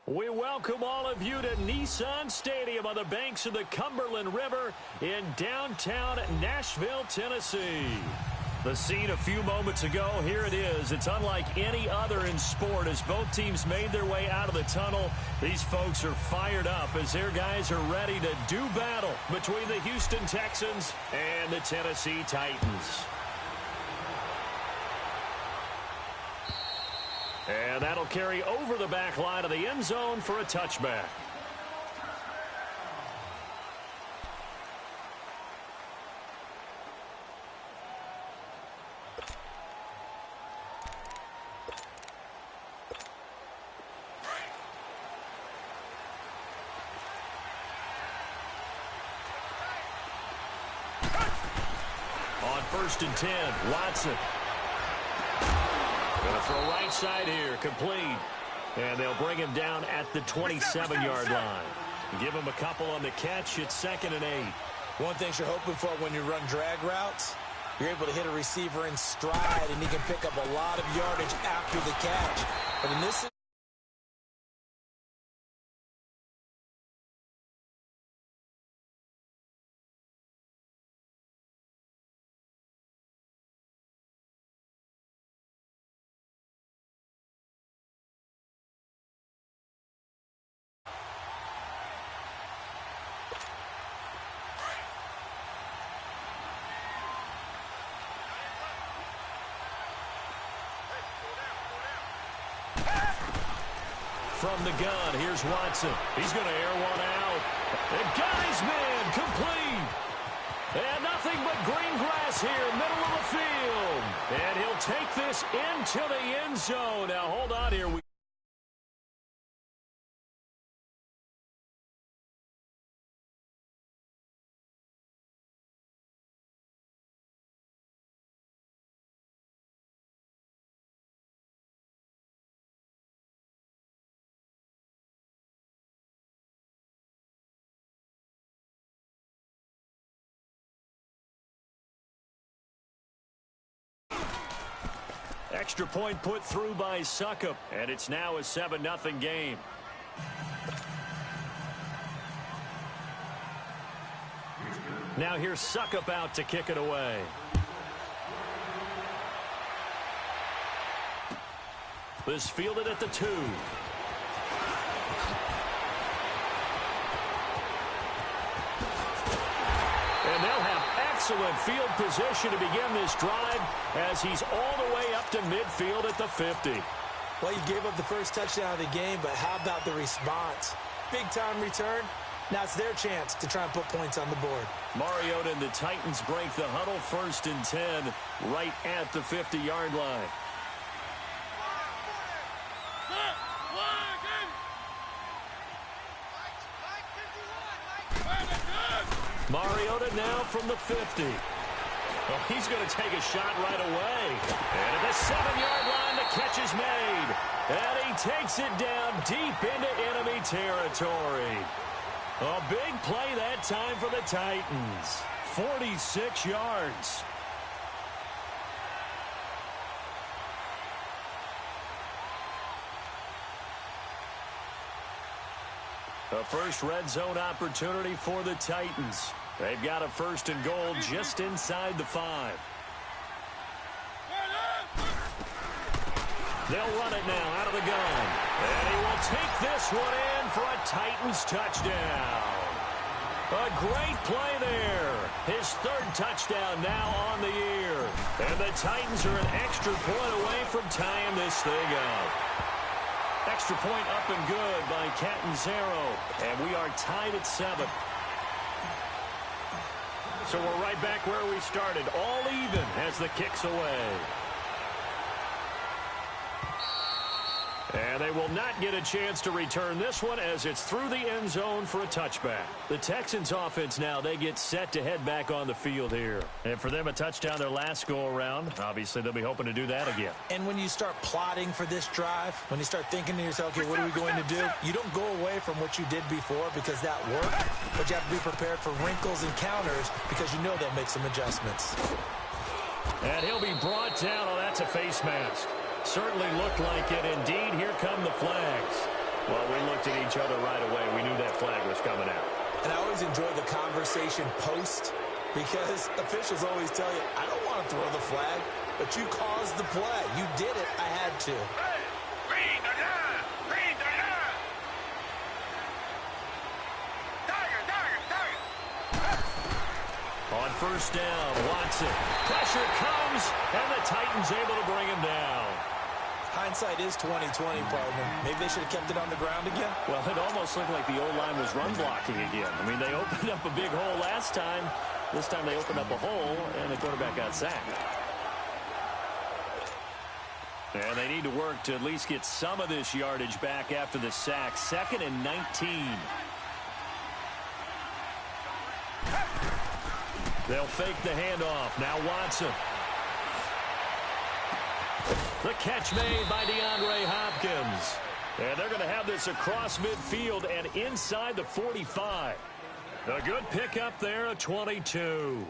We welcome all of you to Nissan Stadium on the banks of the Cumberland River in downtown Nashville, Tennessee. The scene a few moments ago, here it is. It's unlike any other in sport as both teams made their way out of the tunnel. These folks are fired up as their guys are ready to do battle between the Houston Texans and the Tennessee Titans. And that'll carry over the back line of the end zone for a touchback. On 1st and 10, Watson. Going to throw right side here, complete. And they'll bring him down at the 27-yard line. Give him a couple on the catch. It's 2nd and 8. One thing you're hoping for when you run drag routes, you're able to hit a receiver in stride, and he can pick up a lot of yardage after the catch. But in this from the gun, here's Watson. He's going to air one out. And got his man, complete. And nothing but green grass here, middle of the field. And he'll take this into the end zone. Now, hold on here. Extra point put through by Succop, and it's now a 7-0 game. Now here's Succop out to kick it away. This fielded at the 2. And they'll have excellent field position to begin this drive as he's all the way up to midfield at the 50. Well, you gave up the first touchdown of the game, but how about the response? Big-time return. Now it's their chance to try and put points on the board. Mariota and the Titans break the huddle 1st and 10 right at the 50-yard line. Mariota now from the 50. Well, he's going to take a shot right away. And at the 7-yard line, the catch is made. And he takes it down deep into enemy territory. A big play that time for the Titans. 46 yards. A first red zone opportunity for the Titans. They've got a 1st and goal just inside the 5. They'll run it now out of the gun. And he will take this one in for a Titans touchdown. A great play there. His 3rd touchdown now on the year. And the Titans are an extra point away from tying this thing up. Extra point up and good by Catanzaro. And we are tied at 7. So we're right back where we started. All even as the kick's away. And they will not get a chance to return this one as it's through the end zone for a touchback. The Texans offense now, they get set to head back on the field here. And for them, a touchdown their last go-around. Obviously, they'll be hoping to do that again. And when you start plotting for this drive, when you start thinking to yourself, okay, what are we going to do? You don't go away from what you did before because that worked, but you have to be prepared for wrinkles and counters because you know they'll make some adjustments. And he'll be brought down. Oh, that's a face mask. Certainly looked like it. Indeed, here come the flags. Well, we looked always enjoy the conversation post because officials always tell you, I don't want to throw the flag, but you caused the play. You did it. I had to. On first down, Watson. Pressure comes, and the Titans able to bring him down. Hindsight is 20/20, partner. Maybe they should have kept it on the ground again. Well, it almost looked like the O-line was run blocking again. I mean, they opened up a big hole last time. This time they opened up a hole, and the quarterback got sacked. And they need to work to at least get some of this yardage back after the sack. 2nd and 19. They'll fake the handoff. Now Watson. The catch made by DeAndre Hopkins. And they're going to have this across midfield and inside the 45. A good pickup there, a 22.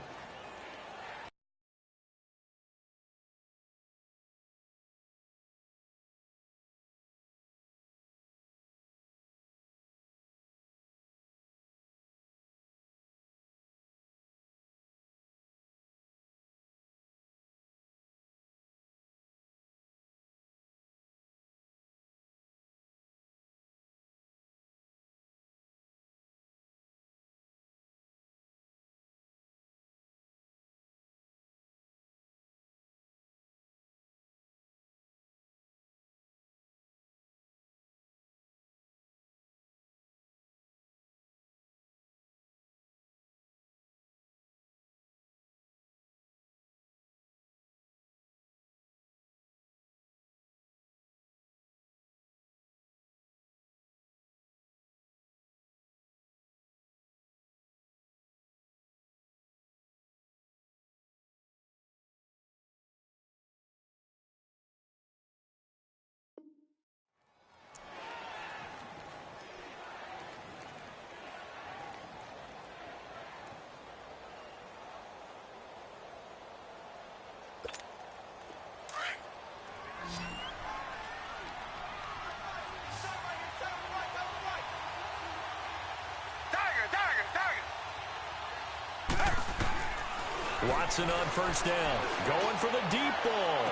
Watson on first down, going for the deep ball.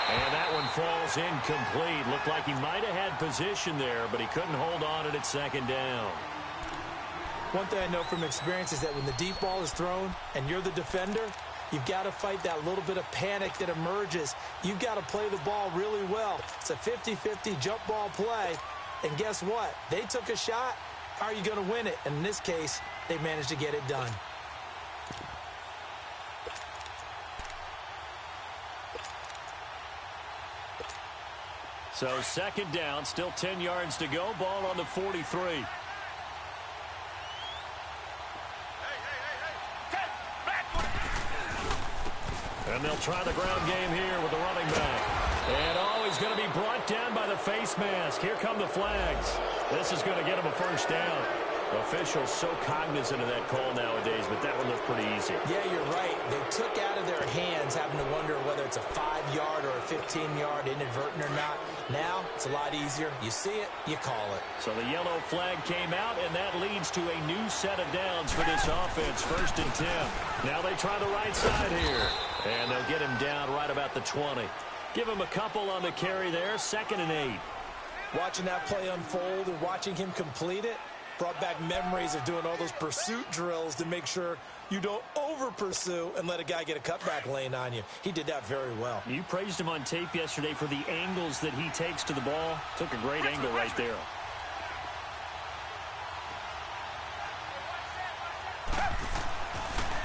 And that one falls incomplete. Looked like he might have had position there, but he couldn't hold on to it at 2nd down. One thing I know from experience is that when the deep ball is thrown and you're the defender, you've got to fight that little bit of panic that emerges. You've got to play the ball really well. It's a 50-50 jump ball play. And guess what? They took a shot. How are you going to win it? And in this case, they managed to get it done. So 2nd down, still 10 yards to go. Ball on the 43. And they'll try the ground game here with the running back. And he's going to be brought down by the face mask. Here come the flags. This is going to get him a first down. Officials so cognizant of that call nowadays, but that one looked pretty easy. Yeah, you're right. They took out of their hands having to wonder whether it's a 5-yard or a 15-yard inadvertent or not. Now, it's a lot easier. You see it, you call it. So the yellow flag came out, and that leads to a new set of downs for this offense. 1st and 10. Now they try the right side here, and they'll get him down right about the 20. Give him a couple on the carry there. 2nd and 8. Watching that play unfold and watching him complete it brought back memories of doing all those pursuit drills to make sure you don't over-pursue and let a guy get a cutback lane on you. He did that very well. You praised him on tape yesterday for the angles that he takes to the ball. Took a great angle right there.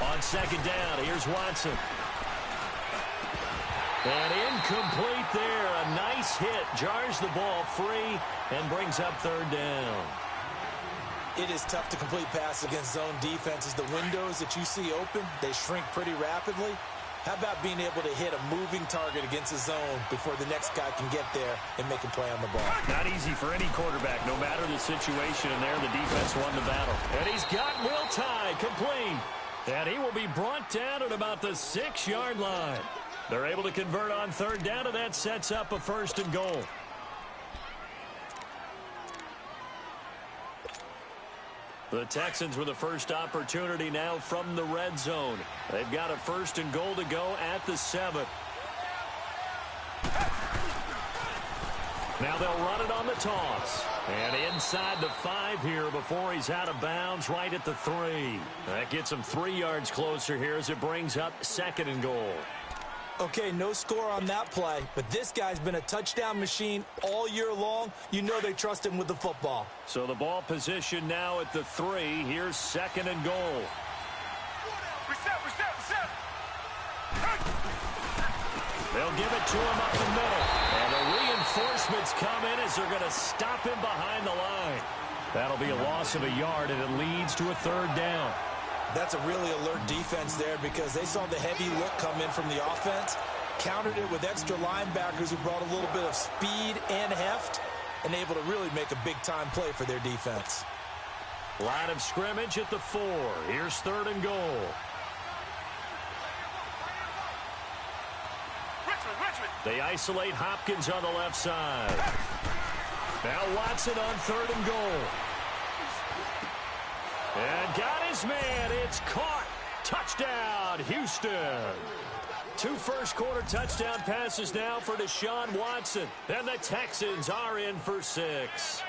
On 2nd down, here's Watson. And incomplete there. A nice hit. Jars the ball free and brings up 3rd down. It is tough to complete passes against zone defenses. The windows that you see open, they shrink pretty rapidly. How about being able to hit a moving target against a zone before the next guy can get there and make a play on the ball? Not easy for any quarterback, no matter the situation. And there, the defense won the battle. And he's got Will Tye complete. And he will be brought down at about the 6-yard line. They're able to convert on 3rd down, and that sets up a 1st and goal. The Texans with the first opportunity now from the red zone. They've got a 1st and goal to go at the 7. Now they'll run it on the toss. And inside the 5 here before he's out of bounds right at the 3. That gets him 3 yards closer here as it brings up 2nd and goal. Okay, no score on that play, but this guy's been a touchdown machine all year long. You know they trust him with the football. So the ball position now at the 3. Here's 2nd and goal. They'll give it to him up the middle. And the reinforcements come in as they're going to stop him behind the line. That'll be a loss of a yard, and it leads to a 3rd down. That's a really alert defense there because they saw the heavy look come in from the offense, countered it with extra linebackers who brought a little bit of speed and heft, and able to really make a big-time play for their defense. Line of scrimmage at the 4. Here's 3rd and goal. They isolate Hopkins on the left side. Now Watson on 3rd and goal. And got his man. It's caught. Touchdown, Houston. 2 first-quarter touchdown passes now for Deshaun Watson. And the Texans are in for 6.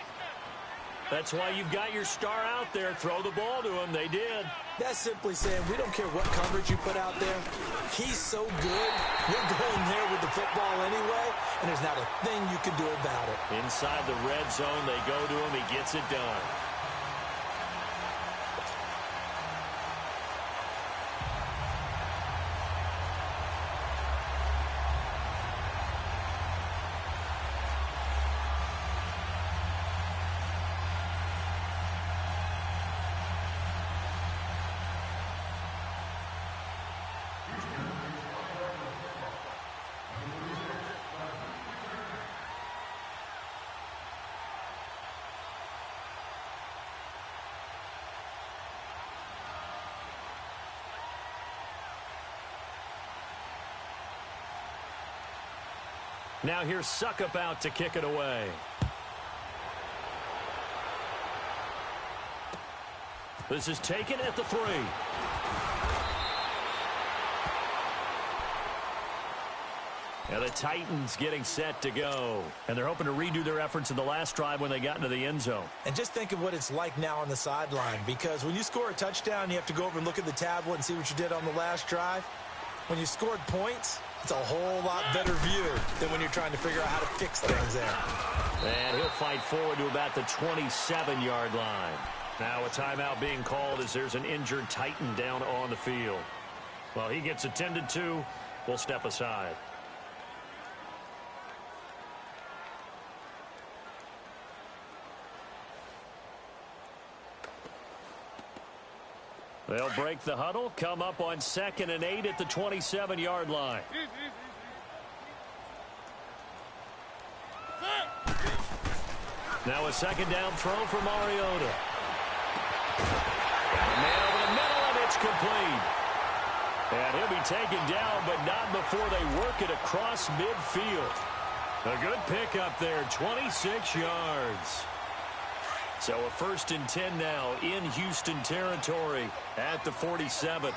That's why you've got your star out there. Throw the ball to him. They did. That's simply saying we don't care what coverage you put out there. He's so good. We're going there with the football anyway, and there's not a thing you can do about it. Inside the red zone, they go to him. He gets it done. Now here's Suckup out to kick it away. This is taken at the 3. And the Titans getting set to go. And they're hoping to redo their efforts in the last drive when they got into the end zone. And just think of what it's like now on the sideline, because when you score a touchdown, you have to go over and look at the tablet and see what you did on the last drive. When you scored points, it's a whole lot better view than when you're trying to figure out how to fix things there. And he'll fight forward to about the 27-yard line. Now a timeout being called as there's an injured Titan down on the field. Well, he gets attended to. We'll step aside. They'll break the huddle, come up on 2nd and 8 at the 27-yard line. Now a 2nd down throw for Mariota. Man over the middle, and it's complete. And he'll be taken down, but not before they work it across midfield. A good pickup there, 26 yards. So a 1st and 10 now in Houston territory at the 47.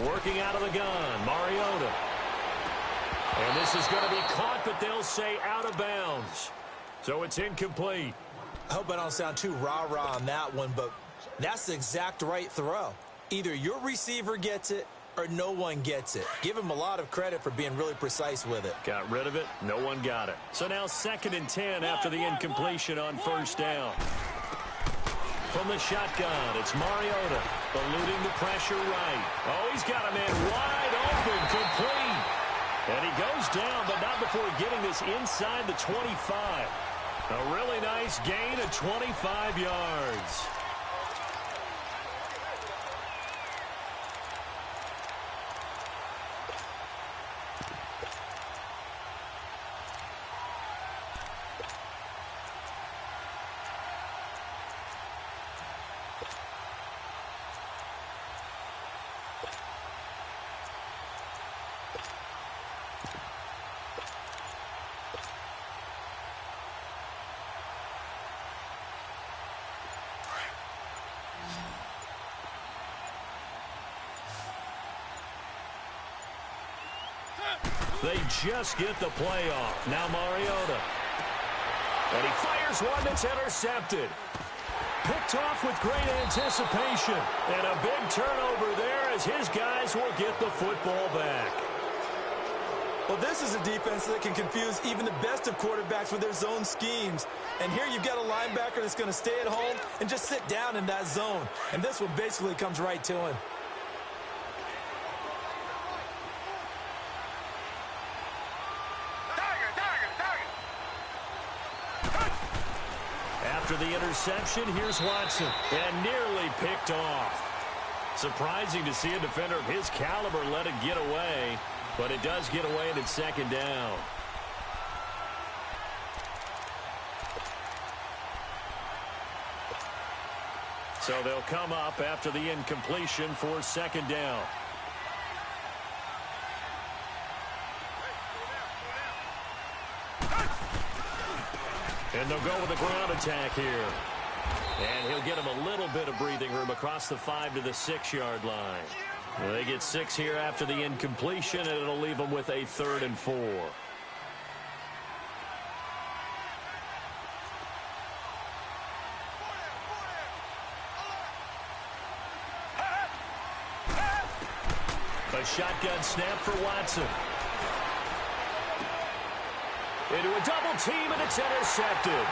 Working out of the gun, Mariota. And this is going to be caught, but they'll say out of bounds. So it's incomplete. I hope I don't sound too rah-rah on that one, but that's the exact right throw. Either your receiver gets it or no one gets it. Give him a lot of credit for being really precise with it. Got rid of it. No one got it. So now 2nd and 10 after the incompletion on 1st down. From the shotgun, it's Mariota eluding the pressure right. Oh, he's got a man wide open, complete. And he goes down, but not before getting this inside the 25. A really nice gain of 25 yards. They just get the play off. Now Mariota. And he fires one that's intercepted. Picked off with great anticipation. And a big turnover there as his guys will get the football back. Well, this is a defense that can confuse even the best of quarterbacks with their zone schemes. And here you've got a linebacker that's going to stay at home and just sit down in that zone. And this one basically comes right to him. After the interception, here's Watson, and nearly picked off. Surprising to see a defender of his caliber let it get away, but it does get away and it's second down. So they'll come up after the incompletion for second down. And they'll go with a ground attack here. And he'll get him a little bit of breathing room across the 5 to the 6-yard line. Well, they get 6 here after the incompletion, and it'll leave them with a 3rd and 4. A shotgun snap for Watson. Into a double team, and it's intercepted.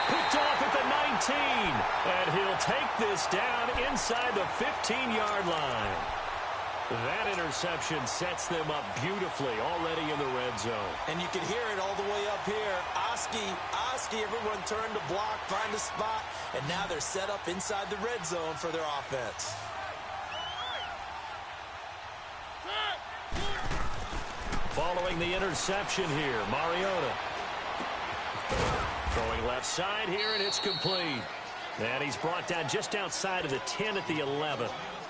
Picked off at the 19, and he'll take this down inside the 15-yard line. That interception sets them up beautifully already in the red zone. And you can hear it all the way up here. Oski, everyone turned to block, find a spot, and now they're set up inside the red zone for their offense. Following the interception here, Mariota. Throwing left side here, and it's complete. And he's brought down just outside of the 10 at the 11.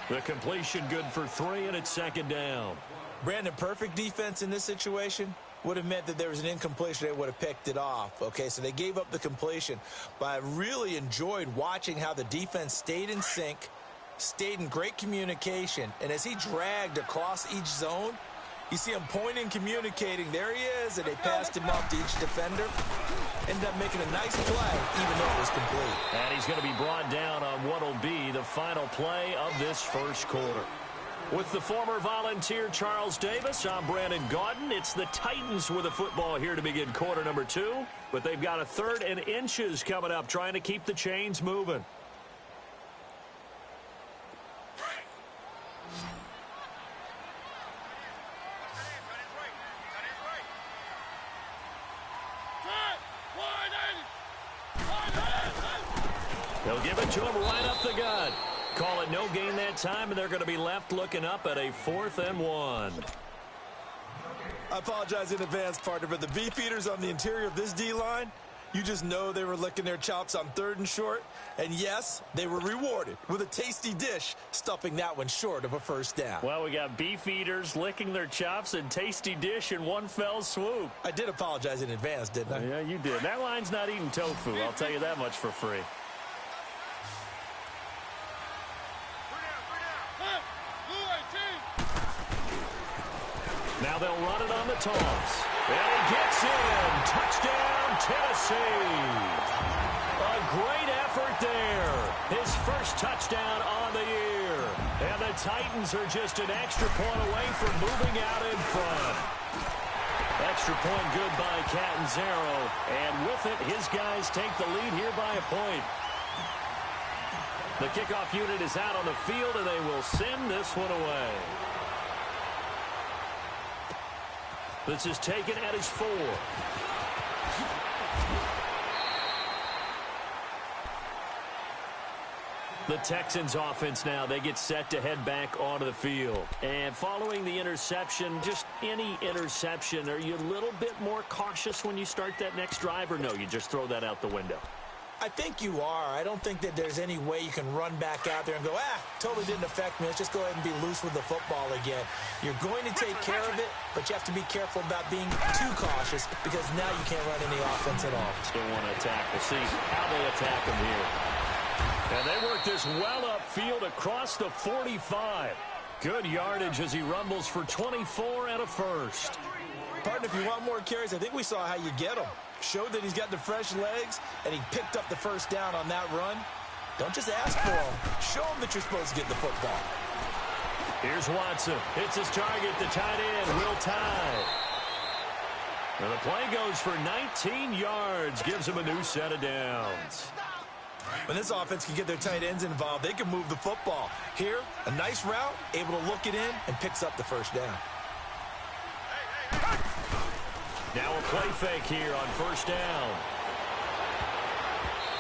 The completion good for 3, and it's second down. Brandon, perfect defense in this situation would have meant that there was an incompletion. They would have picked it off. Okay, so they gave up the completion. But I really enjoyed watching how the defense stayed in sync, stayed in great communication, and as he dragged across each zone, you see him pointing, communicating. There he is, and they passed him off to each defender. Ended up making a nice play, even though it was complete. And he's going to be brought down on what will be the final play of this first quarter. With the former Volunteer Charles Davis, I'm Brandon Gaudin. It's the Titans with the football here to begin quarter number 2. But they've got a 3rd and inches coming up, trying to keep the chains moving. They'll give it to him right up the gut. Call it no gain that time, and they're going to be left looking up at a 4th and 1. I apologize in advance, partner, but the beefeaters on the interior of this D-line, you just know they were licking their chops on 3rd and short. And yes, they were rewarded with a tasty dish, stuffing that one short of a first down. Well, we got beefeaters licking their chops and tasty dish in one fell swoop. I did apologize in advance, didn't I? Yeah, you did. That line's not eating tofu. I'll tell you that much for free. Now they'll run it on the toss. And he gets in. Touchdown, Tennessee. A great effort there. His first touchdown on the year. And the Titans are just an extra point away from moving out in front. Extra point good by Catanzaro. And with it, his guys take the lead here by a point. The kickoff unit is out on the field, and they will send this one away. This is taken at his 4. The Texans offense now, they get set to head back onto the field. And following the interception, just any interception, are you a little bit more cautious when you start that next drive, or no, you just throw that out the window? I think you are. I don't think that there's any way you can run back out there and go, totally didn't affect me. Let's just go ahead and be loose with the football again. You're going to take care of it, but you have to be careful about being too cautious because now you can't run any offense at all. Still want to attack. We'll see how they attack him here. And they work this well upfield across the 45. Good yardage as he rumbles for 24 and a first. Partner, if you want more carries, I think we saw how you get them. Showed that he's got the fresh legs, and he picked up the first down on that run. Don't just ask for him. Show him that you're supposed to get the football. Here's Watson. It's his target, the tight end, Will Tye. And the play goes for 19 yards, gives him a new set of downs. When this offense can get their tight ends involved, they can move the football. Here, a nice route, able to look it in, and picks up the first down. Now a play fake here on first down.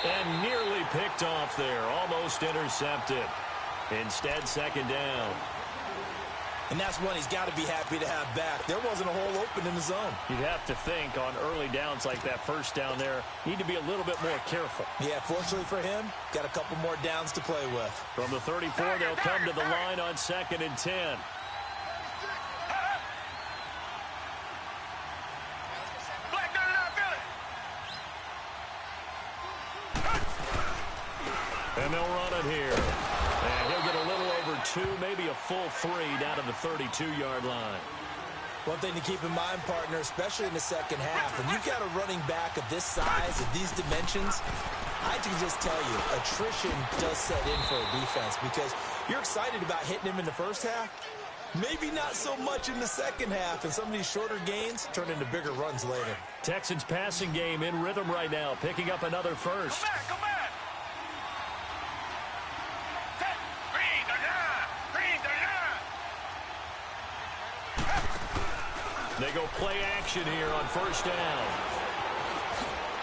And nearly picked off there, almost intercepted. Instead, second down. And that's one he's got to be happy to have back. There wasn't a hole open in the zone. You'd have to think on early downs like that first down there, need to be a little bit more careful. Yeah, fortunately for him, got a couple more downs to play with. From the 34, they'll come to the line on 2nd and 10. And they'll run it here. And he'll get a little over 2, maybe a full 3 down to the 32-yard line. One thing to keep in mind, partner, especially in the second half, when you've got a running back of this size, of these dimensions, I can just tell you, attrition does set in for a defense because you're excited about hitting him in the first half. Maybe not so much in the second half, and some of these shorter gains turn into bigger runs later. Texans passing game in rhythm right now, picking up another first. Come back. They go play action here on first down.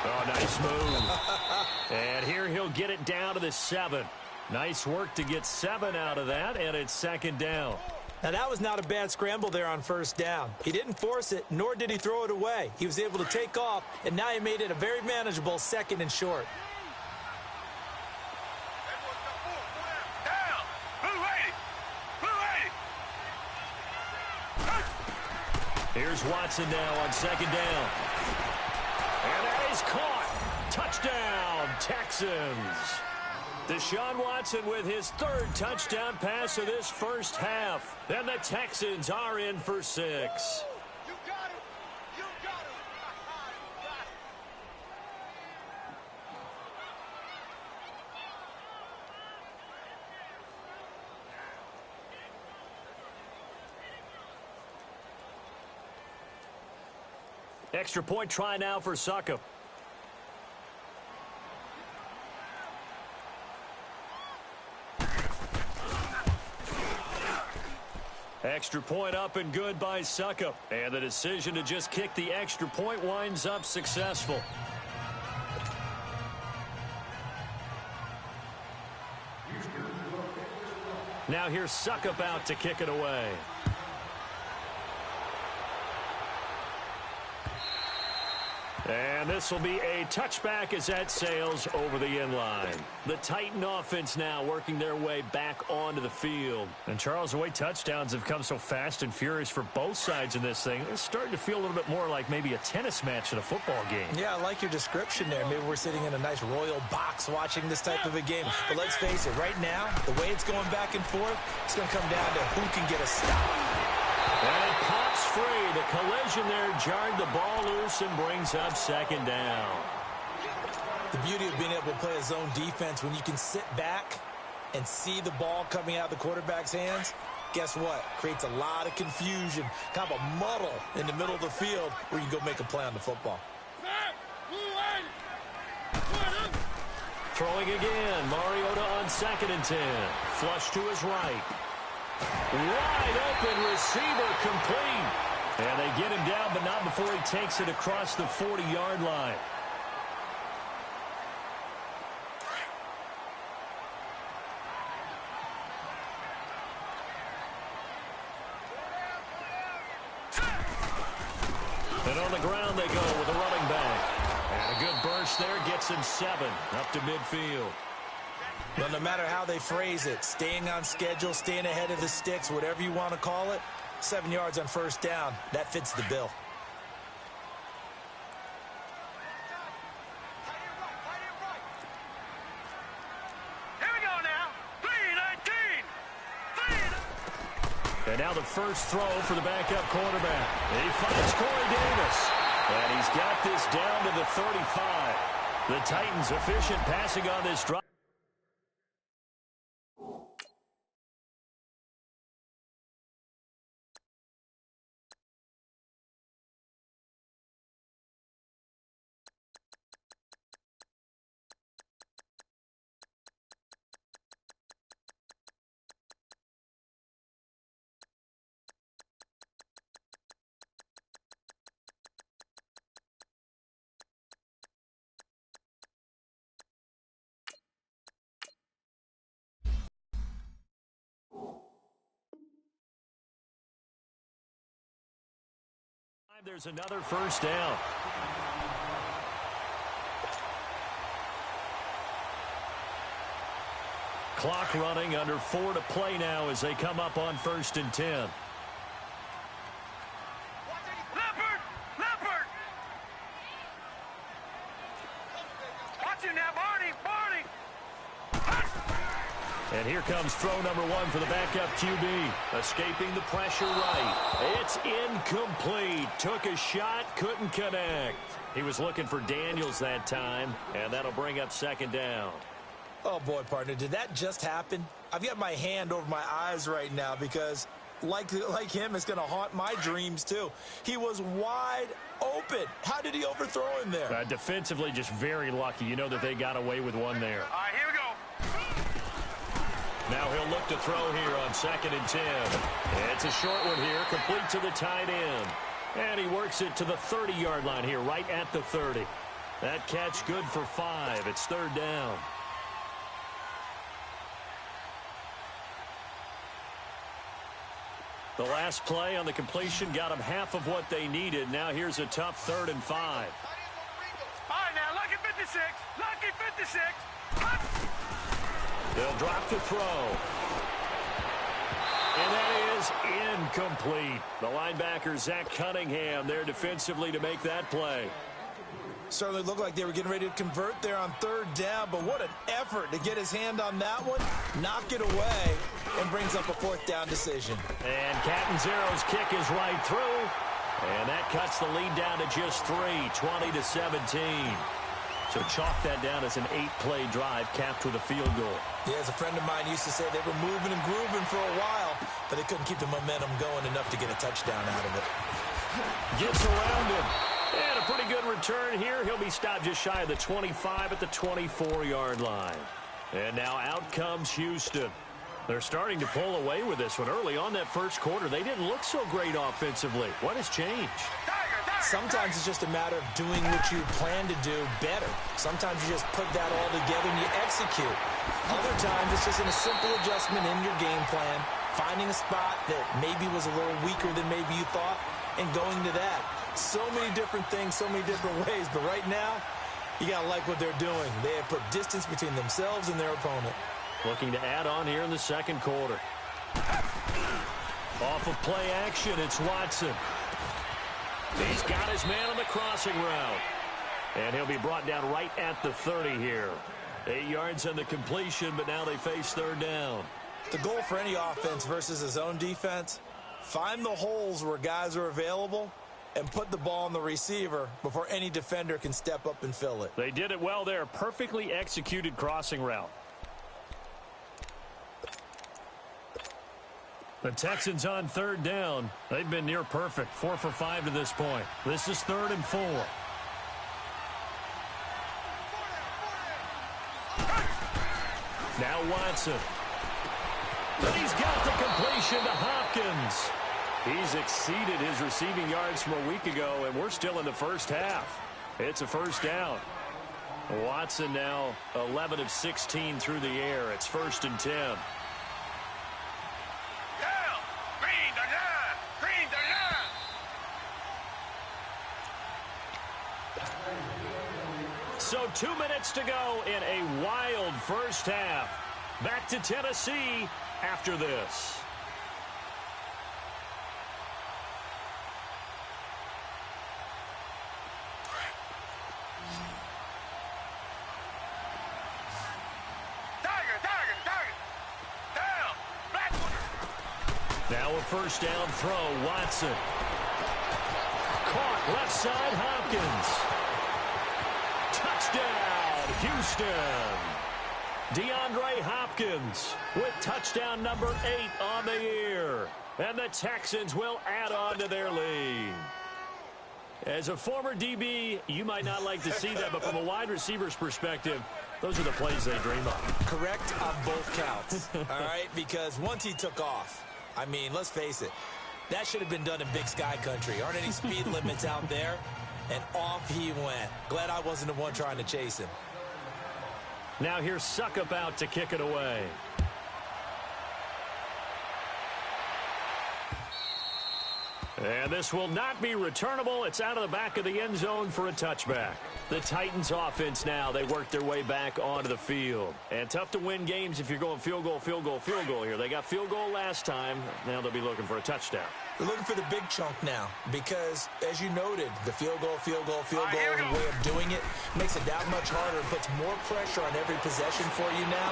Oh, nice move. And here he'll get it down to the 7. Nice work to get 7 out of that, and it's second down. Now, that was not a bad scramble there on first down. He didn't force it, nor did he throw it away. He was able to take off, and now he made it a very manageable 2nd and short. Here's Watson now on second down. And that is caught. Touchdown, Texans. Deshaun Watson with his 3rd touchdown pass of this first half. And the Texans are in for 6. Extra point try now for Succop. Extra point up and good by Succop. And the decision to just kick the extra point winds up successful. Now here's Succop out to kick it away. And this will be a touchback as that sails over the end line. The Titan offense now working their way back onto the field. And Charles, the way touchdowns have come so fast and furious for both sides in this thing, it's starting to feel a little bit more like maybe a tennis match in a football game. Yeah, I like your description there. Maybe we're sitting in a nice royal box watching this type of a game. But let's face it, right now, the way it's going back and forth, it's going to come down to who can get a stop. And it pops free. The collision there jarred the ball loose and brings up second down. The beauty of being able to play a zone defense when you can sit back and see the ball coming out of the quarterback's hands, guess what? Creates a lot of confusion, kind of a muddle in the middle of the field where you can go make a play on the football. Throwing again. Mariota on 2nd and 10. Flush to his right. Wide open receiver complete. And they get him down, but not before he takes it across the 40-yard line. And on the ground they go with a running back. And a good burst there gets him 7 up to midfield. Well, no matter how they phrase it, staying on schedule, staying ahead of the sticks, whatever you want to call it, 7 yards on first down, that fits the bill. Here we go now. 3-19. And now the first throw for the backup quarterback. He finds Corey Davis. And he's got this down to the 35. The Titans efficient passing on this drive. There's another first down. Clock running, under 4 to play now as they come up on 1st and 10. Leopard! Watch him now, Barney! And here comes throw number 1 for the backup QB. Escaping the pressure right. It's incomplete. Took a shot, couldn't connect. He was looking for Daniels that time, and that'll bring up 2nd down. Oh, boy, partner, did that just happen? I've got my hand over my eyes right now because, like him, it's going to haunt my dreams, too. He was wide open. How did he overthrow him there? Defensively, just very lucky. You know that they got away with one there. All right, here we go. Now he'll look to throw here on 2nd and 10. It's a short one here, complete to the tight end. And he works it to the 30-yard line here, right at the 30. That catch good for 5. It's 3rd down. The last play on the completion got them half of what they needed. Now here's a tough 3rd and 5. All right, now, lucky 56. Lucky 56. They'll drop the throw. And that is incomplete. The linebacker, Zach Cunningham, there defensively to make that play. Certainly looked like they were getting ready to convert there on 3rd down, but what an effort to get his hand on that one, knock it away, and brings up a 4th down decision. And Catanzaro's kick is right through, and that cuts the lead down to just 3, 20-17. So chalk that down as an 8-play drive capped with a field goal. Yeah, as a friend of mine used to say, they were moving and grooving for a while, but they couldn't keep the momentum going enough to get a touchdown out of it. Gets around him. And a pretty good return here. He'll be stopped just shy of the 25 at the 24-yard line. And now out comes Houston. They're starting to pull away with this one. Early on that first quarter, they didn't look so great offensively. What has changed? Sometimes it's just a matter of doing what you plan to do better. Sometimes you just put that all together and you execute. Other times it's just a simple adjustment in your game plan, finding a spot that maybe was a little weaker than maybe you thought, and going to that. So many different things, so many different ways, but right now, you got to like what they're doing. They have put distance between themselves and their opponent. Looking to add on here in the second quarter. Off of play action, it's Watson. He's got his man on the crossing route. And he'll be brought down right at the 30 here. 8 yards on the completion, but now they face 3rd down. The goal for any offense versus his own defense, find the holes where guys are available and put the ball on the receiver before any defender can step up and fill it. They did it well there. Perfectly executed crossing route. The Texans on 3rd down. They've been near perfect. 4 for 5 to this point. This is 3rd and 4. Now Watson. He's got the completion to Hopkins. He's exceeded his receiving yards from a week ago, and we're still in the first half. It's a first down. Watson now 11 of 16 through the air. It's 1st and 10. So 2 minutes to go in a wild first half. Back to Tennessee after this. Now a first down throw, Watson. Caught left side, Hopkins. Touchdown, Houston. DeAndre Hopkins with touchdown number 8 on the year. And the Texans will add on to their lead. As a former DB, you might not like to see that, but from a wide receiver's perspective, those are the plays they dream of. Correct on both counts, all right? Because once he took off, I mean, let's face it, that should have been done in Big Sky Country. Aren't any speed limits out there? And off he went. Glad I wasn't the one trying to chase him. Now here's Suckup out to kick it away. And this will not be returnable. It's out of the back of the end zone for a touchback. The Titans offense now, they work their way back onto the field. And tough to win games if you're going field goal, field goal, field goal here. They got field goal last time. Now they'll be looking for a touchdown. They're looking for the big chunk now because, as you noted, the field goal is a way of doing it. Makes it that much harder and puts more pressure on every possession for you now.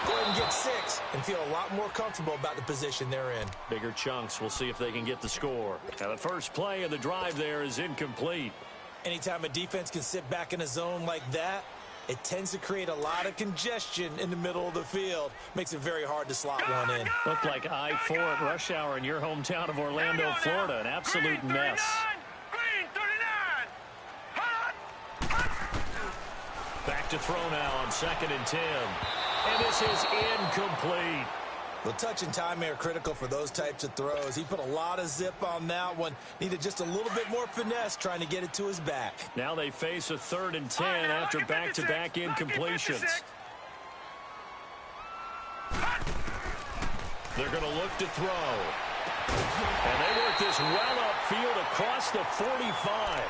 Go ahead and get 6 and feel a lot more comfortable about the position they're in. Bigger chunks. We'll see if they can get the score. Now, the first play of the drive there is incomplete. Anytime a defense can sit back in a zone like that, it tends to create a lot of congestion in the middle of the field. Makes it very hard to slot one in. Looked like I-4 at rush hour in your hometown of Orlando, Florida. An absolute mess. Back to throw now on 2nd and 10. And this is incomplete. The touch and time are critical for those types of throws. He put a lot of zip on that one. Needed just a little bit more finesse trying to get it to his back. Now they face a 3rd and 10 after back-to-back incompletions. They're going to look to throw. And they work this well upfield across the 45.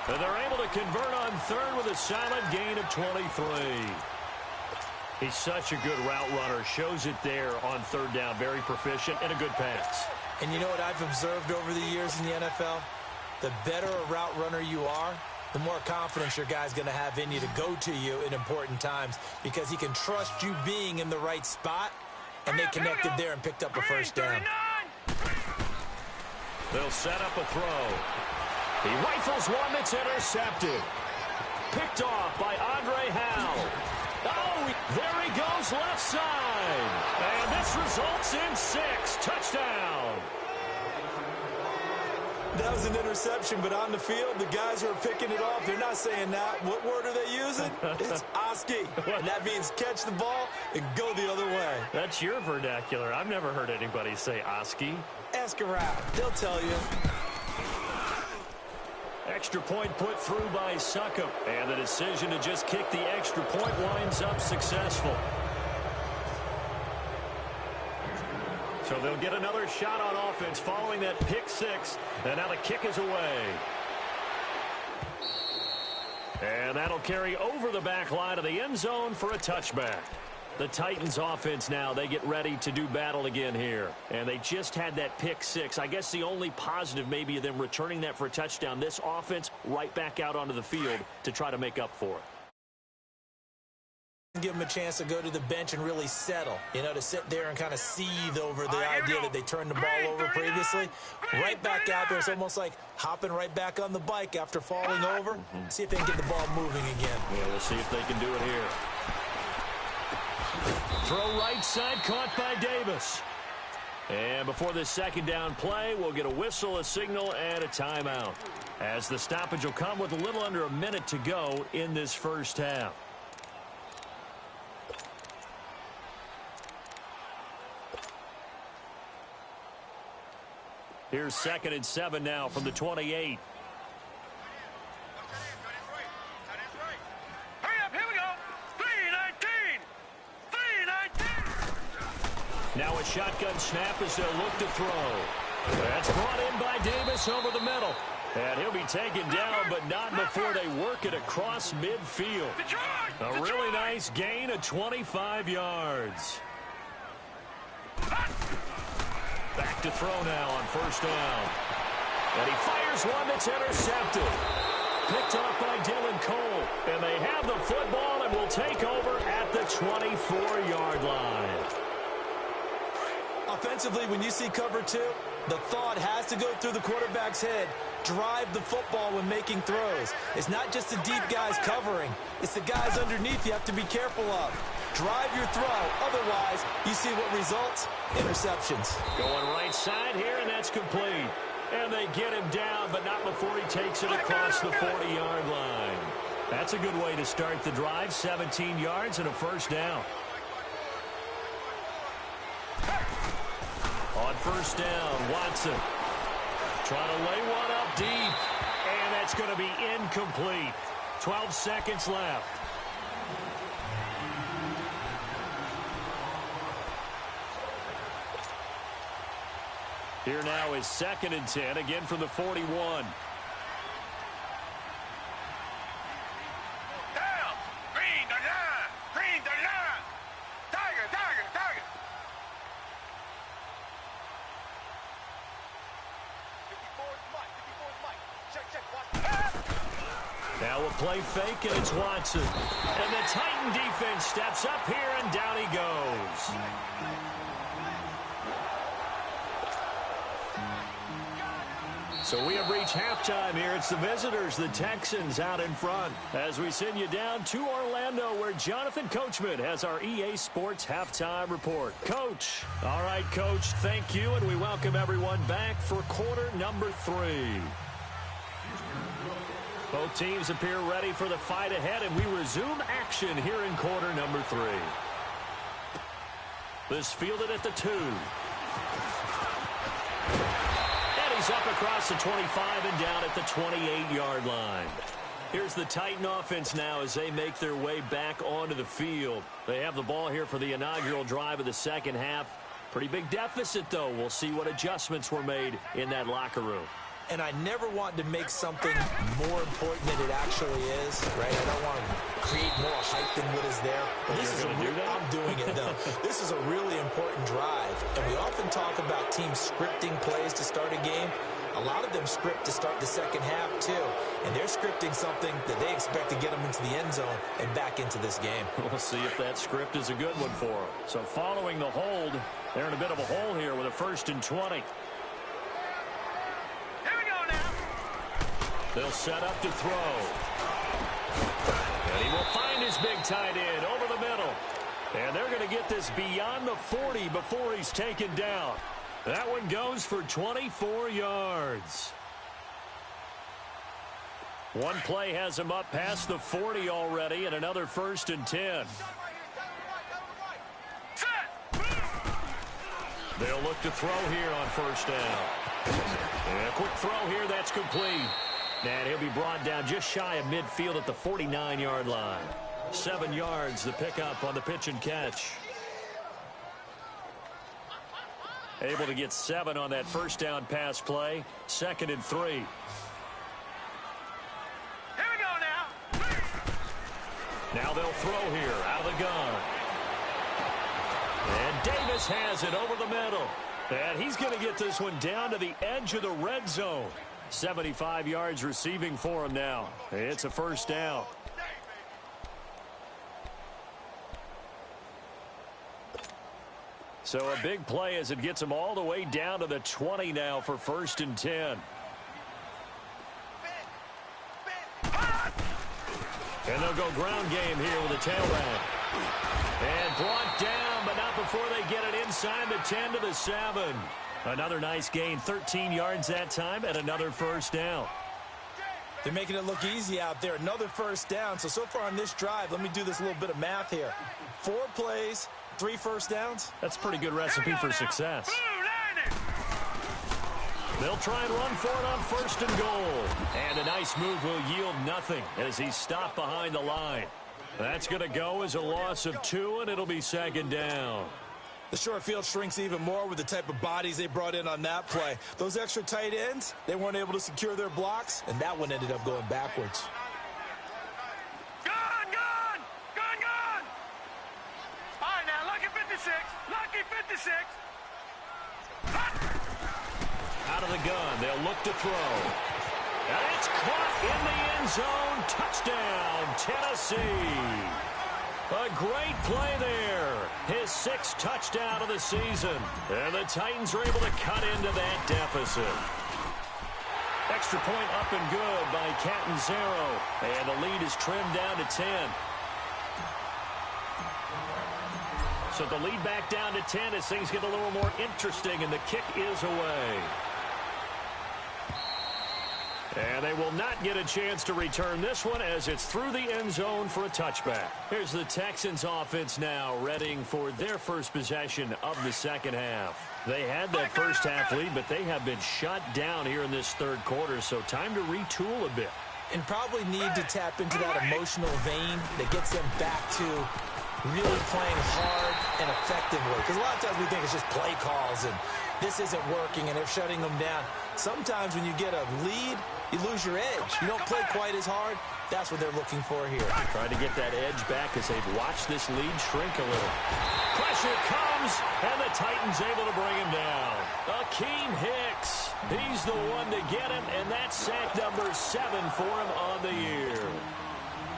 And they're able to convert on 3rd with a solid gain of 23. He's such a good route runner. Shows it there on 3rd down. Very proficient and a good pass. And you know what I've observed over the years in the NFL? The better a route runner you are, the more confidence your guy's going to have in you to go to you in important times because he can trust you being in the right spot, and they connected there and picked up a first down. They'll set up a throw. He rifles one that's intercepted. Picked off by Andre Howell. Oh, there he goes left side. And this results in 6. Touchdown. That was an interception, but on the field, the guys who are picking it off, they're not saying that. What word are they using? It's Oski. And that means catch the ball and go the other way. That's your vernacular. I've never heard anybody say Oski. Ask around. They'll tell you. Extra point put through by Suckup. And the decision to just kick the extra point winds up successful. So they'll get another shot on offense following that pick 6. And now the kick is away. And that'll carry over the back line of the end zone for a touchback. The Titans offense now, they get ready to do battle again here. And they just had that pick 6. I guess the only positive maybe of them returning that for a touchdown. This offense right back out onto the field to try to make up for it. Give them a chance to go to the bench and really settle, you know, to sit there and kind of seethe over the idea that they turned the ball over previously. Right back out there. It's almost like hopping right back on the bike after falling over. See if they can get the ball moving again. Yeah, we'll see if they can do it here. Throw right side, caught by Davis. And before this 2nd down play, we'll get a whistle, a signal, and a timeout. As the stoppage will come with a little under a minute to go in this first half. Here's 2nd and 7 now from the 28. Now a shotgun snap as they'll look to throw. That's brought in by Davis over the middle. And he'll be taken down, but not before they work it across midfield. A really nice gain of 25 yards. Back to throw now on 1st down. And he fires one that's intercepted. Picked off by Dylan Cole. And they have the football and will take over at the 24-yard line. Offensively, when you see cover two, the thought has to go through the quarterback's head. Drive the football when making throws. It's not just the deep guys covering. It's the guys underneath you have to be careful of. Drive your throw. Otherwise, you see what results? Interceptions. Going right side here, and that's complete. And they get him down, but not before he takes it across the 40-yard line. That's a good way to start the drive. 17 yards and a first down. On first down, Watson trying to lay one up deep, and that's going to be incomplete. 12 seconds left. Here now is 2nd and 10, again from the 41. Down. Green, the line. Green, the line. Tiger, tiger, tiger. 54's Mike. 54's Mike. Check, watch. Now a play fake, and it's Watson. And the Titan defense steps up here, and down he goes. So we have reached halftime here. It's the visitors, the Texans, out in front. As we send you down to Orlando, where Jonathan Coachman has our EA Sports halftime report. Coach. All right, Coach, thank you, and we welcome everyone back for quarter number 3. Both teams appear ready for the fight ahead, and we resume action here in quarter number 3. This fielded at the 2. He's up across the 25 and down at the 28-yard line. Here's the Titan offense now as they make their way back onto the field. They have the ball here for the inaugural drive of the second half. Pretty big deficit, though. We'll see what adjustments were made in that locker room. And I never want to make something more important than it actually is, right? I don't want to create more hype than what is there. But this is I'm doing it, though. This is a really important drive. And we often talk about teams scripting plays to start a game. A lot of them script to start the second half, too. And they're scripting something that they expect to get them into the end zone and back into this game. We'll see if that script is a good one for them. So following the hold, they're in a bit of a hole here with a 1st and 20. They'll set up to throw. And he will find his big tight end over the middle. And they're going to get this beyond the 40 before he's taken down. That one goes for 24 yards. One play has him up past the 40 already, and another 1st and 10. They'll look to throw here on first down. And a quick throw here, that's complete. And he'll be brought down just shy of midfield at the 49-yard line. 7 yards, the pickup on the pitch and catch. Able to get 7 on that first down pass play. 2nd and 3. Here we go now. Now they'll throw here out of the gun. And Davis has it over the middle. And he's going to get this one down to the edge of the red zone. 75 yards receiving for him now. It's a first down. So a big play as it gets him all the way down to the 20 now for 1st and 10. And they'll go ground game here with a tailback. And brought down, but not before they get it inside the 10 to the 7. Another nice gain, 13 yards that time, and another first down. They're making it look easy out there. Another first down. So far on this drive, let me do this little bit of math here. 4 plays, 3 first downs. That's a pretty good recipe for success. They'll try and run for it on 1st and goal. And a nice move will yield nothing as he's stopped behind the line. That's going to go as a loss of 2, and it'll be 2nd down. The short field shrinks even more with the type of bodies they brought in on that play. Those extra tight ends, they weren't able to secure their blocks, and that one ended up going backwards. Gone! All right, now, lucky 56. Lucky 56. Out of the gun, they'll look to throw. And it's caught in the end zone. Touchdown, Tennessee. A great play there. his 6th touchdown of the season. And the Titans are able to cut into that deficit. Extra point up and good by Catanzaro. And the lead is trimmed down to 10. So the lead back down to 10 as things get a little more interesting, and the kick is away. And they will not get a chance to return this one as it's through the end zone for a touchback. Here's the Texans offense now, readying for their first possession of the second half. They had that first half lead, but they have been shut down here in this third quarter, so time to retool a bit. And probably need to tap into that emotional vein that gets them back to really playing hard and effectively. Because a lot of times we think it's just play calls and this isn't working and they're shutting them down. Sometimes when you get a lead, you lose your edge. You don't play quite as hard. That's what they're looking for here. Trying to get that edge back as they've watched this lead shrink a little. Pressure comes, and the Titans able to bring him down. Akeem Hicks, he's the one to get him, and that's sack number 7 for him on the year.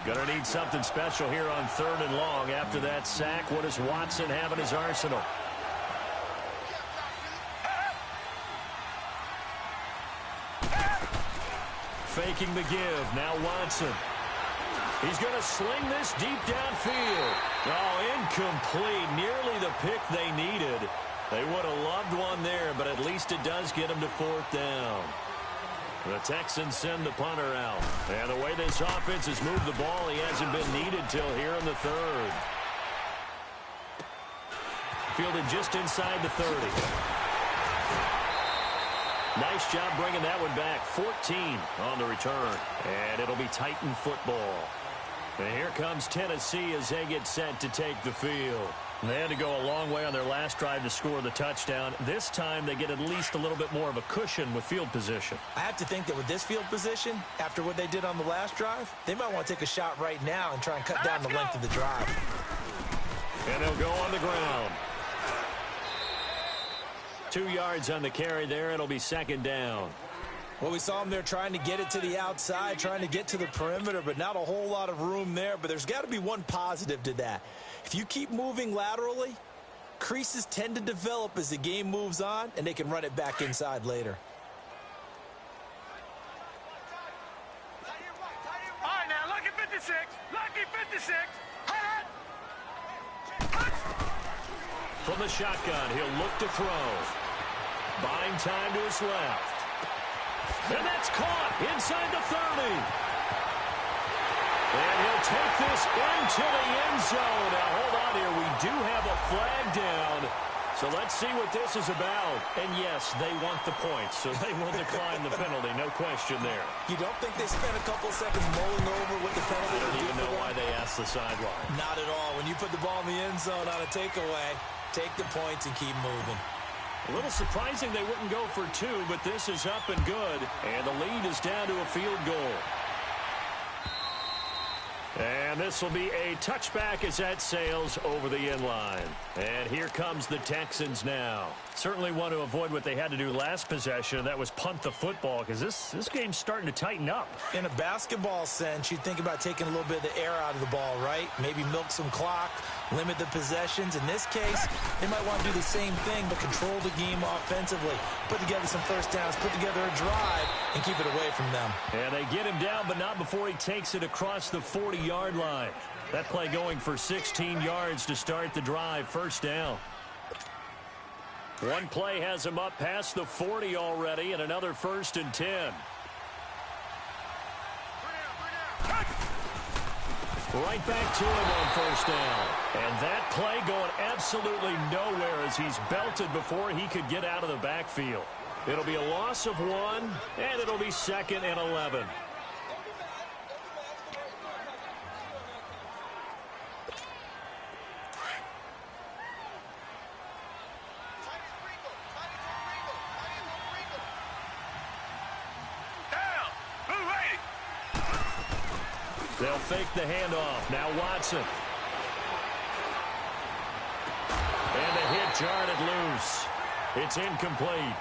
Gonna need something special here on 3rd and long. After that sack, what does Watson have in his arsenal? Faking the give. Now Watson. He's going to sling this deep downfield. Oh, incomplete. Nearly the pick they needed. They would have loved one there, but at least it does get them to 4th down. The Texans send the punter out. And the way this offense has moved the ball, he hasn't been needed till here in the 3rd. Fielded just inside the 30. Nice job bringing that one back. 14 on the return. And it'll be Titan football. And here comes Tennessee as they get set to take the field. They had to go a long way on their last drive to score the touchdown. This time they get at least a little bit more of a cushion with field position. I have to think that with this field position, after what they did on the last drive, they might want to take a shot right now and try and cut down the length of the drive. And they'll go on the ground. 2 yards on the carry there. It'll be 2nd down. Well, we saw them there trying to get it to the outside, trying to get to the perimeter, but not a whole lot of room there. But there's got to be one positive to that. If you keep moving laterally, creases tend to develop as the game moves on, and they can run it back inside later. All right, now, lucky 56. Lucky 56. From the shotgun, he'll look to throw. Buying time to his left. And that's caught inside the 30. And he'll take this into the end zone. Now, hold on here. We do have a flag down. So let's see what this is about. And, yes, they want the points, so they will decline the penalty. No question there. You don't think they spent a couple seconds mulling over what the penalty I don't would even do know for why them? they asked the sideline. Not at all. When you put the ball in the end zone on a takeaway, take the points and keep moving. A little surprising they wouldn't go for 2, but this is up and good. And the lead is down to a field goal. And this will be a touchback as that sails over the end line. And here comes the Texans now. Certainly want to avoid what they had to do last possession, and that was punt the football, because this game's starting to tighten up. In a basketball sense, you'd think about taking a little bit of the air out of the ball, right? Maybe milk some clock, limit the possessions. In this case, they might want to do the same thing, but control the game offensively. Put together some first downs, put together a drive, and keep it away from them. And they get him down, but not before he takes it across the 40-yard line. That play going for 16 yards to start the drive. First down. One play has him up past the 40 already, and another 1st and 10. Right back to him on 1st down. And that play going absolutely nowhere as he's belted before he could get out of the backfield. It'll be a loss of 1, and it'll be 2nd and 11. They'll fake the handoff. Now Watson. And the hit jarred it loose. It's incomplete.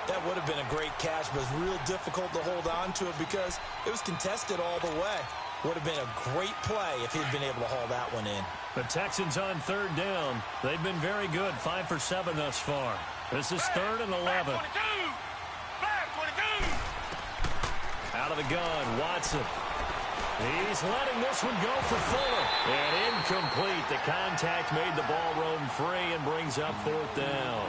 That would have been a great catch, but it's real difficult to hold on to it because it was contested all the way. Would have been a great play if he'd been able to haul that one in. The Texans on third down. They've been very good, 5 for 7 thus far. This is 3rd and 11. Out of the gun, Watson. He's letting this one go for Fuller. And incomplete. The contact made the ball roam free and brings up 4th down.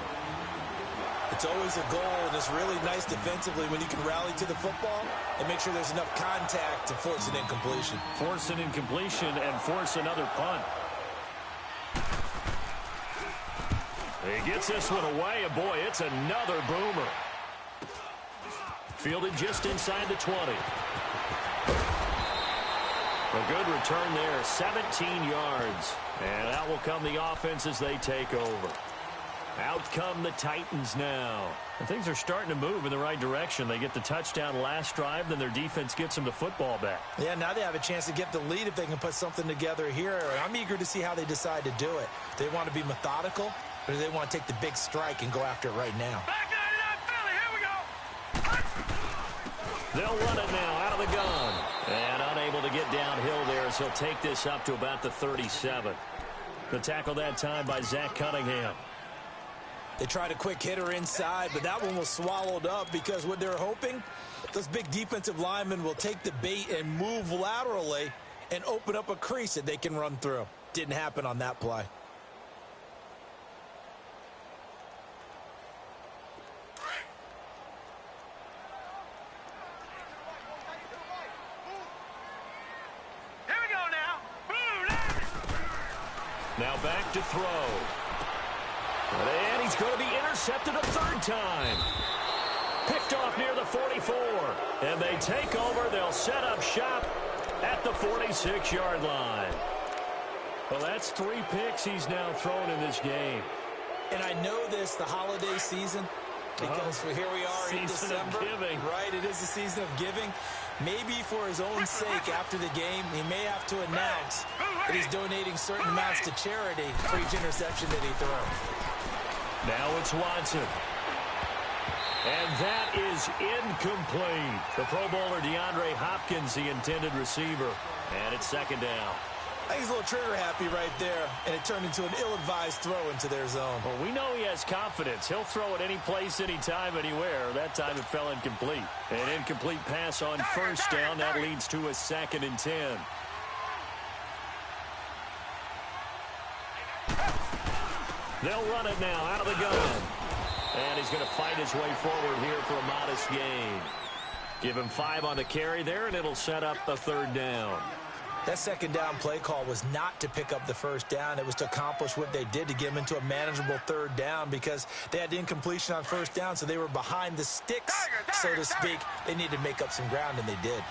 It's always a goal, and it's really nice defensively when you can rally to the football and make sure there's enough contact to force an incompletion. Force an incompletion and force another punt. He gets this one away, and boy, it's another boomer. Fielded just inside the 20. A good return there, 17 yards. And out will come the offense as they take over. Out come the Titans now. And things are starting to move in the right direction. They get the touchdown last drive, then their defense gets them the football back. Yeah, now they have a chance to get the lead if they can put something together here. I'm eager to see how they decide to do it. Do they want to be methodical, or do they want to take the big strike and go after it right now? They'll run it now out of the gun. And unable to get downhill there as he'll take this up to about the 37. The tackle that time by Zach Cunningham. They tried a quick hitter inside, but that one was swallowed up because what they're hoping, those big defensive linemen will take the bait and move laterally and open up a crease that they can run through. Didn't happen on that play. Now back to throw. And he's going to be intercepted a 3rd time. Picked off near the 44. And they take over. They'll set up shop at the 46-yard line. Well, that's 3 picks he's now thrown in this game. And I know this, the holiday season, because here we are in December. Right, it is the season of giving. Maybe for his own sake after the game, he may have to announce that he's donating certain amounts to charity for each interception that he throws. Now it's Watson. And that is incomplete. The Pro Bowler DeAndre Hopkins, the intended receiver. And it's 2nd down. I think he's a little trigger happy right there, and it turned into an ill-advised throw into their zone. Well, we know he has confidence. He'll throw it any place, anytime, anywhere. That time it fell incomplete. An incomplete pass on 1st down. That leads to a 2nd and 10. They'll run it now out of the gun. And he's going to fight his way forward here for a modest gain. Give him 5 on the carry there, and it'll set up a 3rd down. That 2nd down play call was not to pick up the 1st down. It was to accomplish what they did to get them into a manageable 3rd down because they had incompletion on 1st down, so they were behind the sticks, so to speak. They needed to make up some ground, and they did.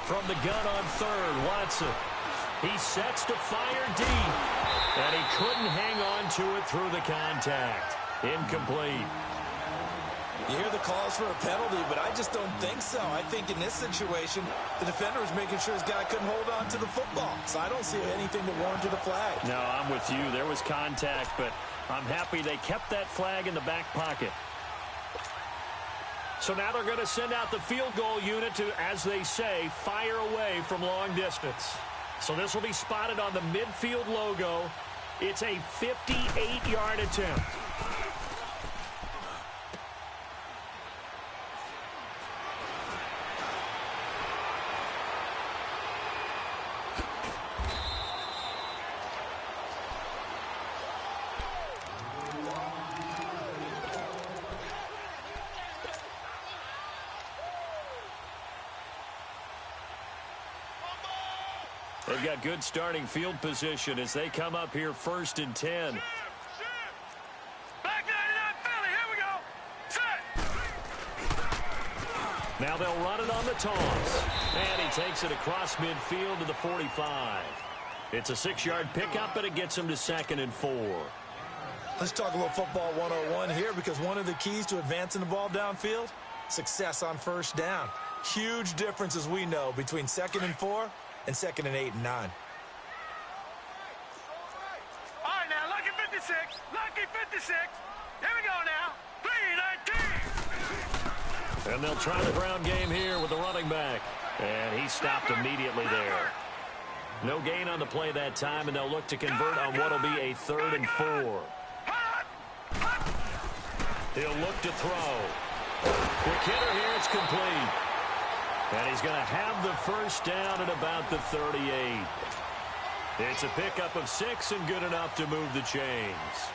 From the gun on 3rd, Watson. He sets to fire deep. And he couldn't hang on to it through the contact. Incomplete. You hear the calls for a penalty, but I just don't think so. I think in this situation, the defender was making sure his guy couldn't hold on to the football. So I don't see anything that warranted a flag. No, I'm with you. There was contact, but I'm happy they kept that flag in the back pocket. So now they're going to send out the field goal unit to, as they say, fire away from long distance. So this will be spotted on the midfield logo. It's a 58-yard attempt. They've got good starting field position as they come up here 1st and 10. Now they'll run it on the toss. And he takes it across midfield to the 45. It's a 6-yard pickup, but it gets him to 2nd and 4. Let's talk a little football 101 here because one of the keys to advancing the ball downfield, success on 1st down. Huge difference, as we know, between 2nd and 4 and 2nd and 8 and 9. All right, now, lucky 56. Lucky 56. Here we go now. Blue And they'll try the ground game here with the running back. And he stopped immediately there. No gain on the play that time, and they'll look to convert on what will be a 3rd and 4. He'll look to throw. Quick hitter here, it's complete. And he's going to have the first down at about the 38. It's a pickup of 6 and good enough to move the chains.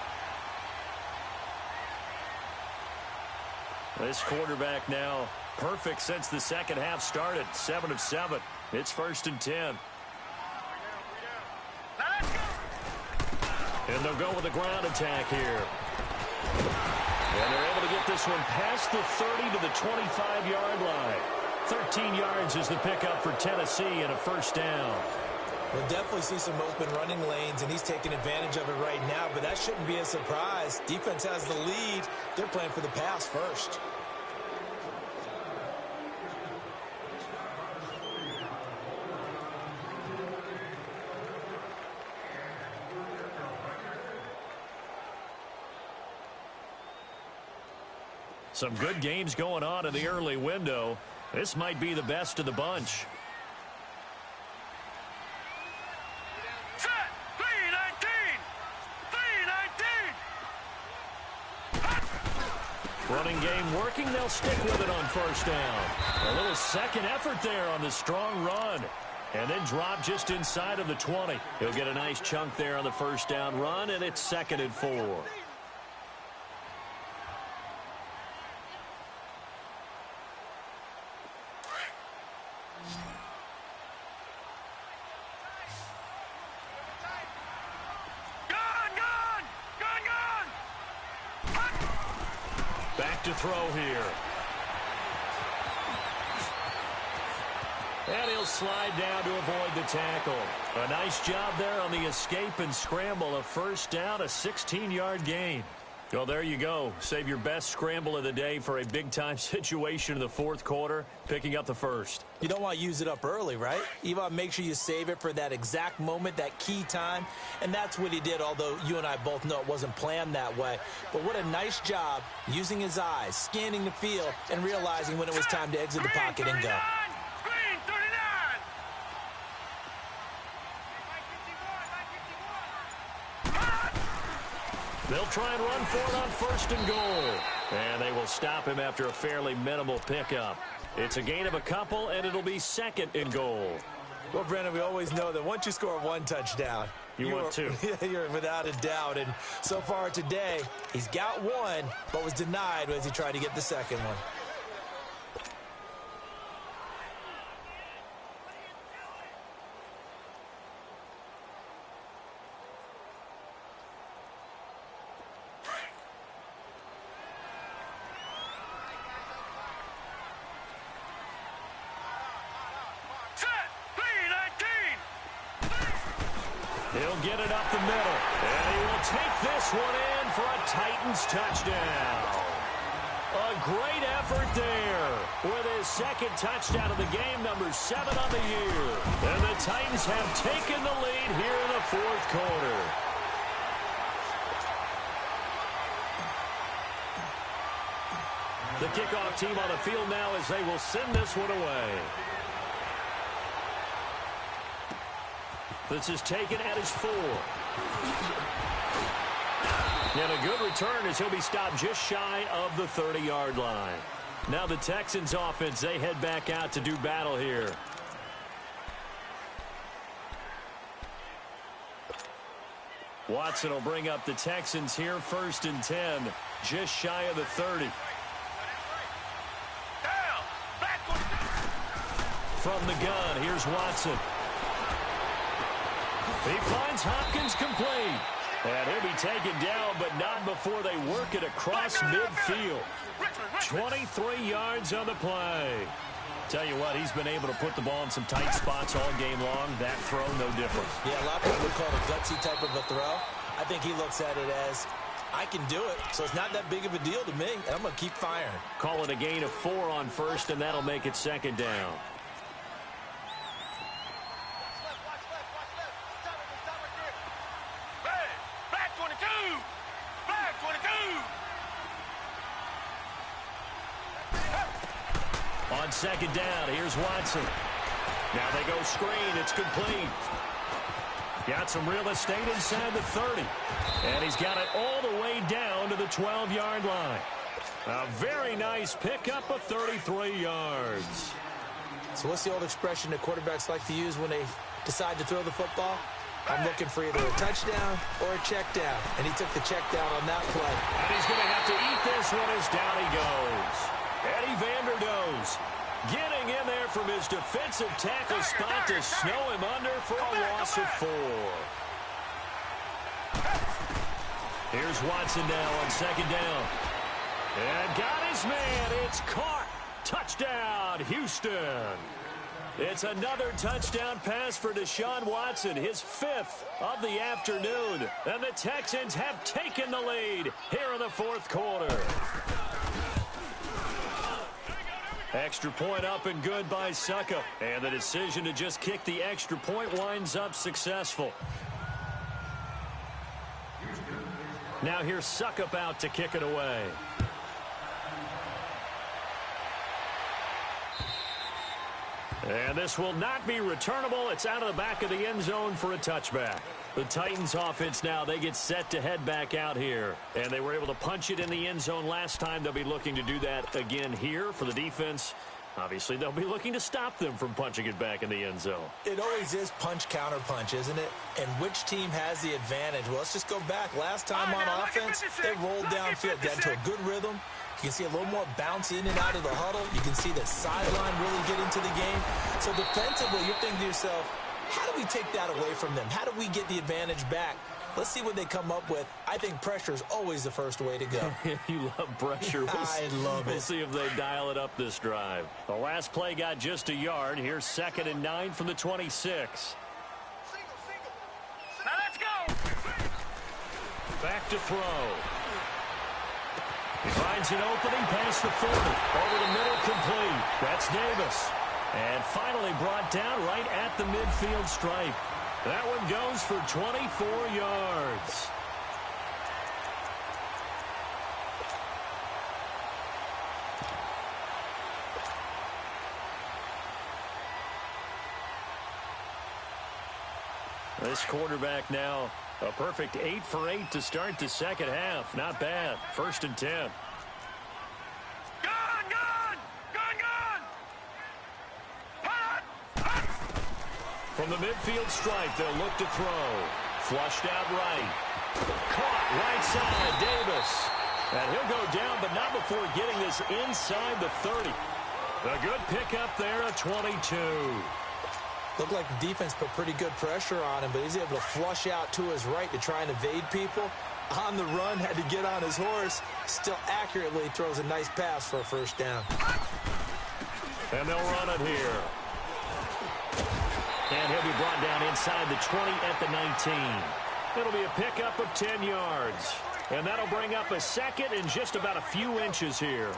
This quarterback now perfect since the second half started. 7 of 7. It's 1st and 10. And they'll go with a ground attack here. And they're able to get this one past the 30 to the 25-yard line. 13 yards is the pickup for Tennessee and a first down. We'll definitely see some open running lanes, and he's taking advantage of it right now, but that shouldn't be a surprise. Defense has the lead. They're playing for the pass first. Some good games going on in the early window. This might be the best of the bunch. Set. 3-19. Running game working. They'll stick with it on first down. A little second effort there on the strong run. And then drop just inside of the 20. He'll get a nice chunk there on the first down run, and it's 2nd and 4. To throw here. And he'll slide down to avoid the tackle. A nice job there on the escape and scramble. A first down, a 16-yard gain. Well, there you go. Save your best scramble of the day for a big-time situation in the 4th quarter, picking up the first. You don't want to use it up early, right? You want to make sure you save it for that exact moment, that key time. And that's what he did, although you and I both know it wasn't planned that way. But what a nice job using his eyes, scanning the field, and realizing when it was time to exit the pocket and go. Screen 39. They'll try and run for it on 1st and goal. And they will stop him after a fairly minimal pickup. It's a gain of a couple, and it'll be 2nd and goal. Well, Brandon, we always know that once you score 1 touchdown, want 2. You're without a doubt. And so far today, he's got 1, but was denied as he tried to get the second one. He'll get it up the middle. And he will take this one in for a Titans touchdown. A great effort there with his 2nd touchdown of the game, number 7 on the year. And the Titans have taken the lead here in the 4th quarter. The kickoff team on the field now as they will send this one away. This is taken at his 4. And a good return as he'll be stopped just shy of the 30-yard line. Now the Texans offense, they head back out to do battle here. Watson will bring up the Texans here, 1st and 10, just shy of the 30. From the gun, here's Watson. He finds Hopkins complete. And he'll be taken down, but not before they work it across midfield. 23 yards on the play. Tell you what, he's been able to put the ball in some tight spots all game long. That throw, no different. Yeah, a lot of people would call it a gutsy type of a throw. I think he looks at it as, I can do it, so it's not that big of a deal to me, and I'm going to keep firing. Call it a gain of 4 on 1st, and that'll make it 2nd down. On second down, here's Watson. Now they go screen. It's complete. Got some real estate inside the 30. And he's got it all the way down to the 12-yard line. A very nice pickup of 33 yards. So what's the old expression that quarterbacks like to use when they decide to throw the football? I'm looking for either a touchdown or a check down. And he took the check down on that play. And he's going to have to eat this one as down he goes. Eddie Vanderdoes getting in there from his defensive tackle spot to snow him under for a loss of 4. Here's Watson now on second down. And got his man. It's caught. Touchdown, Houston. It's another touchdown pass for Deshaun Watson, his 5th of the afternoon. And the Texans have taken the lead here in the 4th quarter. Extra point up and good by Suckup. And the decision to just kick the extra point winds up successful. Now here's Suckup out to kick it away. And this will not be returnable. It's out of the back of the end zone for a touchback. The Titans offense now, they get set to head back out here. And they were able to punch it in the end zone last time. They'll be looking to do that again here for the defense. Obviously, they'll be looking to stop them from punching it back in the end zone. It always is punch, counter punch, isn't it? And which team has the advantage? Well, let's just go back. Last time on offense, they rolled downfield, got into a good rhythm. You can see a little more bounce in and out of the huddle. You can see the sideline really get into the game. So defensively, you're thinking to yourself, how do we take that away from them? How do we get the advantage back? Let's see what they come up with. I think pressure is always the first way to go. You love pressure. I love it. We'll see if they dial it up this drive. The last play got just a yard. Here's 2nd and 9 from the 26. Now let's go. Back to throw. He finds an opening past the 40. Over the middle, complete. That's Davis. And finally brought down right at the midfield stripe. That one goes for 24 yards. This quarterback now, a perfect 8 for 8 to start the second half. Not bad. 1st and 10. From the midfield stripe, they'll look to throw. Flushed out right. Caught right side, Davis. And he'll go down, but not before getting this inside the 30. A good pickup there, a 22. Looked like the defense put pretty good pressure on him, but he's able to flush out to his right to try and evade people. On the run, had to get on his horse. Still accurately throws a nice pass for a 1st down. And they'll run it here. And he'll be brought down inside the 20 at the 19. It'll be a pickup of 10 yards. And that'll bring up a 2nd and just about a few inches here.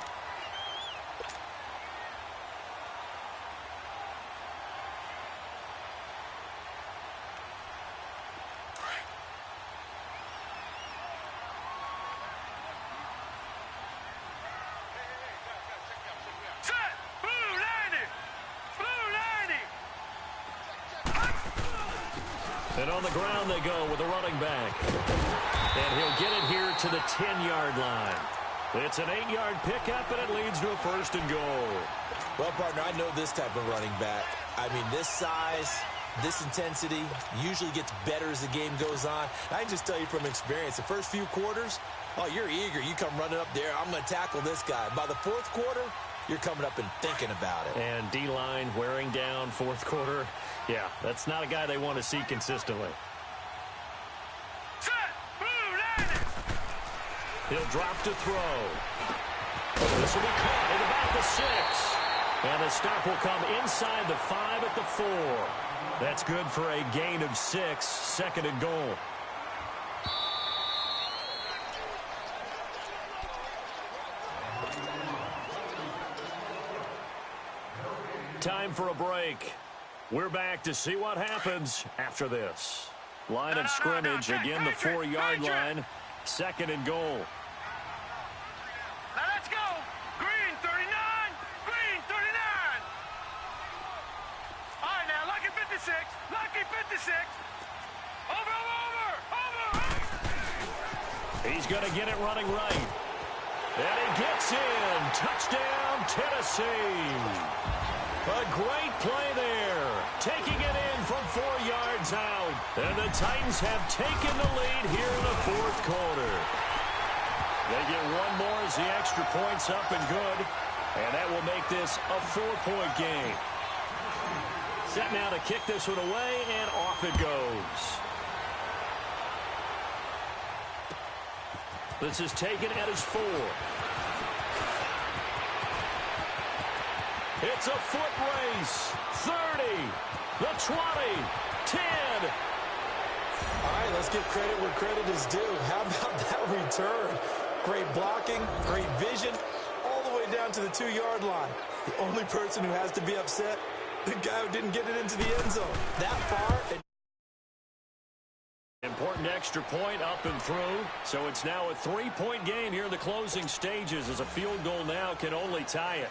And on the ground they go with the running back. And he'll get it here to the 10-yard line. It's an 8-yard pickup, and it leads to a 1st and goal. Well, partner, I know this type of running back. I mean, this size, this intensity usually gets better as the game goes on. I can just tell you from experience, the first few quarters, oh, you're eager. You come running up there, I'm going to tackle this guy. By the 4th quarter, you're coming up and thinking about it. And D-line wearing down 4th quarter. Yeah, that's not a guy they want to see consistently. He'll drop to throw. This will be caught at about the 6. And the stop will come inside the 5 at the 4. That's good for a gain of 6, 2nd and goal. Time for a break. We're back to see what happens after this. Line of scrimmage, again the 4-yard line, 2nd and goal. Now let's go. Green 39. Green 39. He's going to get it running right. And he gets in. Touchdown, Tennessee. A great play there. Taking it in from 4 yards out. And the Titans have taken the lead here in the fourth quarter. They get one more as the extra point's up and good. And that will make this a 4-point game. Set now to kick this one away, and off it goes. This is taken at his 4. It's a foot race. 30, the 20, 10. All right, let's give credit where credit is due. How about that return? Great blocking, great vision, all the way down to the 2-yard line. The only person who has to be upset, the guy who didn't get it into the end zone. That far. Important extra point up and through. So it's now a 3-point game here in the closing stages, as a field goal now can only tie it.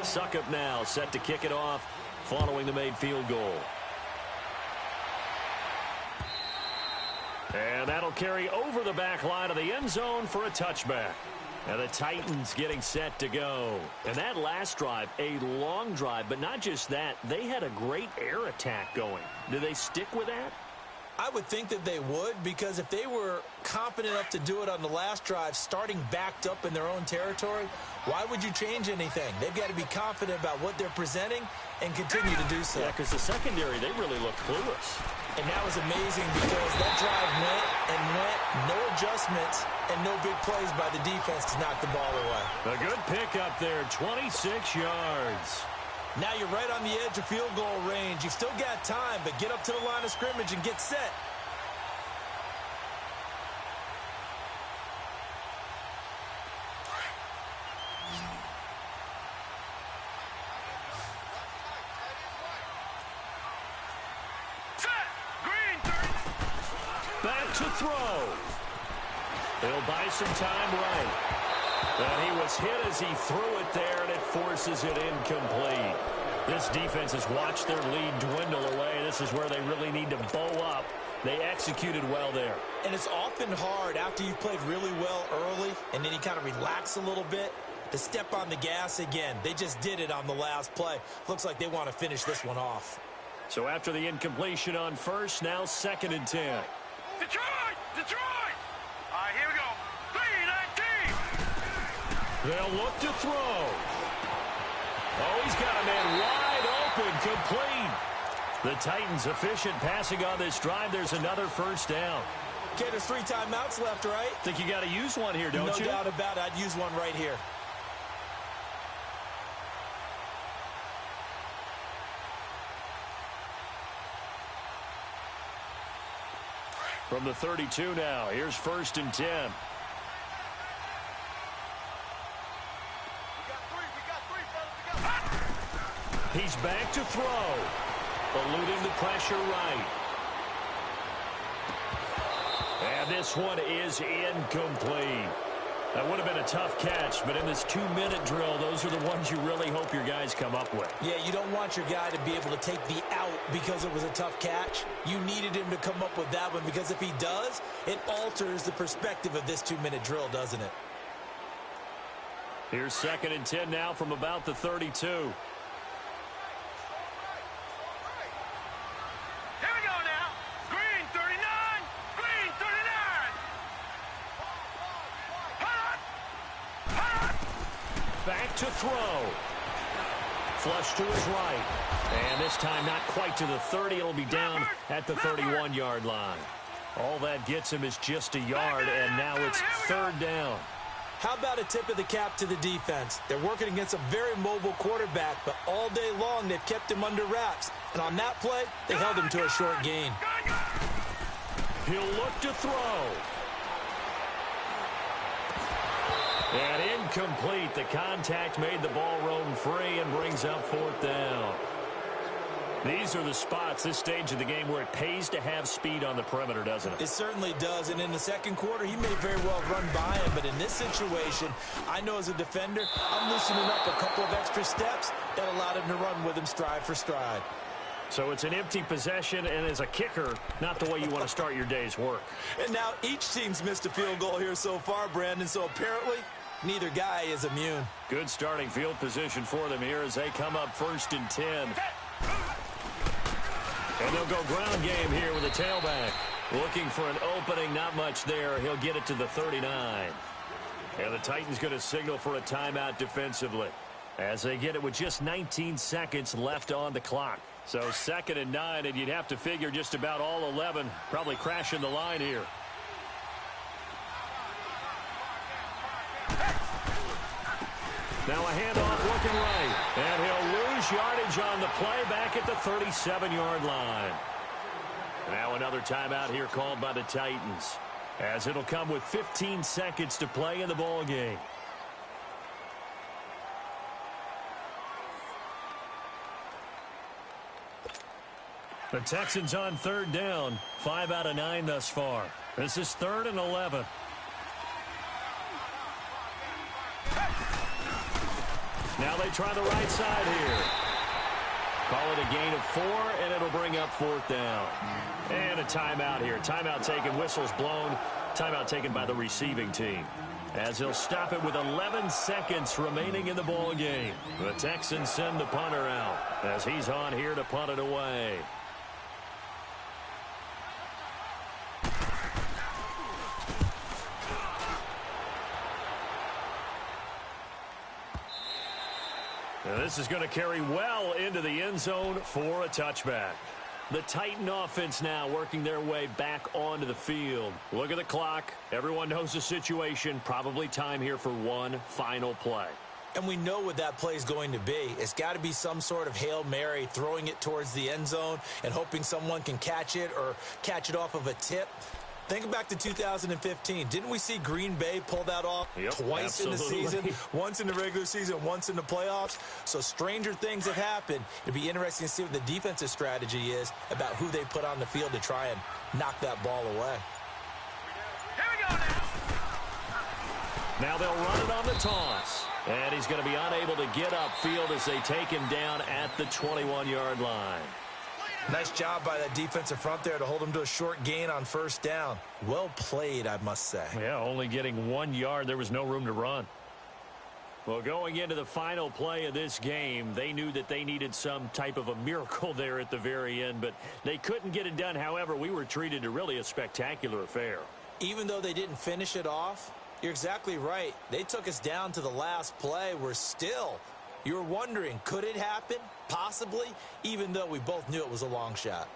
Suckup now set to kick it off following the made field goal. And that'll carry over the back line of the end zone for a touchback. And the Titans getting set to go. And that last drive, a long drive, but not just that. They had a great air attack going. Do they stick with that? I would think that they would, because if they were confident enough to do it on the last drive, starting backed up in their own territory, why would you change anything? They've got to be confident about what they're presenting and continue to do so. Yeah, because the secondary, they really looked clueless. And that was amazing, because that drive went and went, no adjustments, and no big plays by the defense to knock the ball away. A good pickup there, 26 yards. Now you're right on the edge of field goal range. You've still got time, but get up to the line of scrimmage and get set. Back to throw. He'll buy some time right. And he was hit as he threw it there, and it forces it incomplete. This defense has watched their lead dwindle away. This is where they really need to bow up. They executed well there. And it's often hard after you've played really well early and then you kind of relax a little bit to step on the gas again. They just did it on the last play. Looks like they want to finish this one off. So after the incompletion on first, now 2nd and 10. Detroit! Detroit! All right, here we go. 3-19. They'll look to throw. Oh, he's got a man wide open, complete. The Titans efficient passing on this drive. There's another first down. Okay, there's 3 timeouts left, right? Think you got to use one here, don't you? No doubt about it. I'd use one right here. From the 32 now, here's 1st and 10. He's back to throw. Eluding the pressure right. And this one is incomplete. That would have been a tough catch, but in this 2-minute drill, those are the ones you really hope your guys come up with. Yeah, you don't want your guy to be able to take the out because it was a tough catch. You needed him to come up with that one, because if he does, it alters the perspective of this 2-minute drill, doesn't it? Here's 2nd and 10 now from about the 32. Back to throw. Flush to his right. And this time not quite to the 30. It'll be down at the 31-yard line. All that gets him is just a yard, and now it's 3rd down. How about a tip of the cap to the defense? They're working against a very mobile quarterback, but all day long they've kept him under wraps. And on that play, they held him to a short gain. He'll look to throw. And incomplete. The contact made the ball roam free and brings up 4th down. These are the spots, this stage of the game, where it pays to have speed on the perimeter, doesn't it? It certainly does. And in the second quarter, he may very well run by him. But in this situation, I know as a defender, I'm loosening up a couple of extra steps that allowed him to run with him stride for stride. So it's an empty possession, and as a kicker, not the way you want to start your day's work. And now each team's missed a field goal here so far, Brandon, so apparently neither guy is immune. Good starting field position for them here as they come up 1st and 10. And they'll go ground game here with a tailback. Looking for an opening, not much there. He'll get it to the 39. And the Titans going to signal for a timeout defensively as they get it with just 19 seconds left on the clock. So 2nd and 9, and you'd have to figure just about all 11 probably crashing the line here. Now a handoff looking right, and he'll lose yardage on the play back at the 37-yard line. Now another timeout here called by the Titans, as it'll come with 15 seconds to play in the ball game. The Texans on 3rd down, 5 out of 9 thus far. This is 3rd and 11. Now they try the right side here. Call it a gain of 4, and it'll bring up 4th down. And a timeout here. Timeout taken, whistles blown. Timeout taken by the receiving team, as he'll stop it with 11 seconds remaining in the ball game. The Texans send the punter out as he's on here to punt it away. Now this is going to carry well into the end zone for a touchback. The Titan offense now working their way back onto the field. Look at the clock. Everyone knows the situation. Probably time here for one final play. And we know what that play is going to be. It's got to be some sort of Hail Mary, throwing it towards the end zone and hoping someone can catch it or catch it off of a tip. Think back to 2015. Didn't we see Green Bay pull that off twice in the season? Once in the regular season, once in the playoffs. So stranger things have happened. It'd be interesting to see what the defensive strategy is about who they put on the field to try and knock that ball away. Here we go now. Now they'll run it on the toss. And he's going to be unable to get upfield as they take him down at the 21-yard line. Nice job by that defensive front there to hold him to a short gain on 1st down. Well played, I must say. Yeah, only getting 1 yard. There was no room to run. Well, going into the final play of this game, they knew that they needed some type of a miracle there at the very end, but they couldn't get it done. However, we were treated to really a spectacular affair. Even though they didn't finish it off, you're exactly right. They took us down to the last play. You were wondering, could it happen? Possibly, even though we both knew it was a long shot.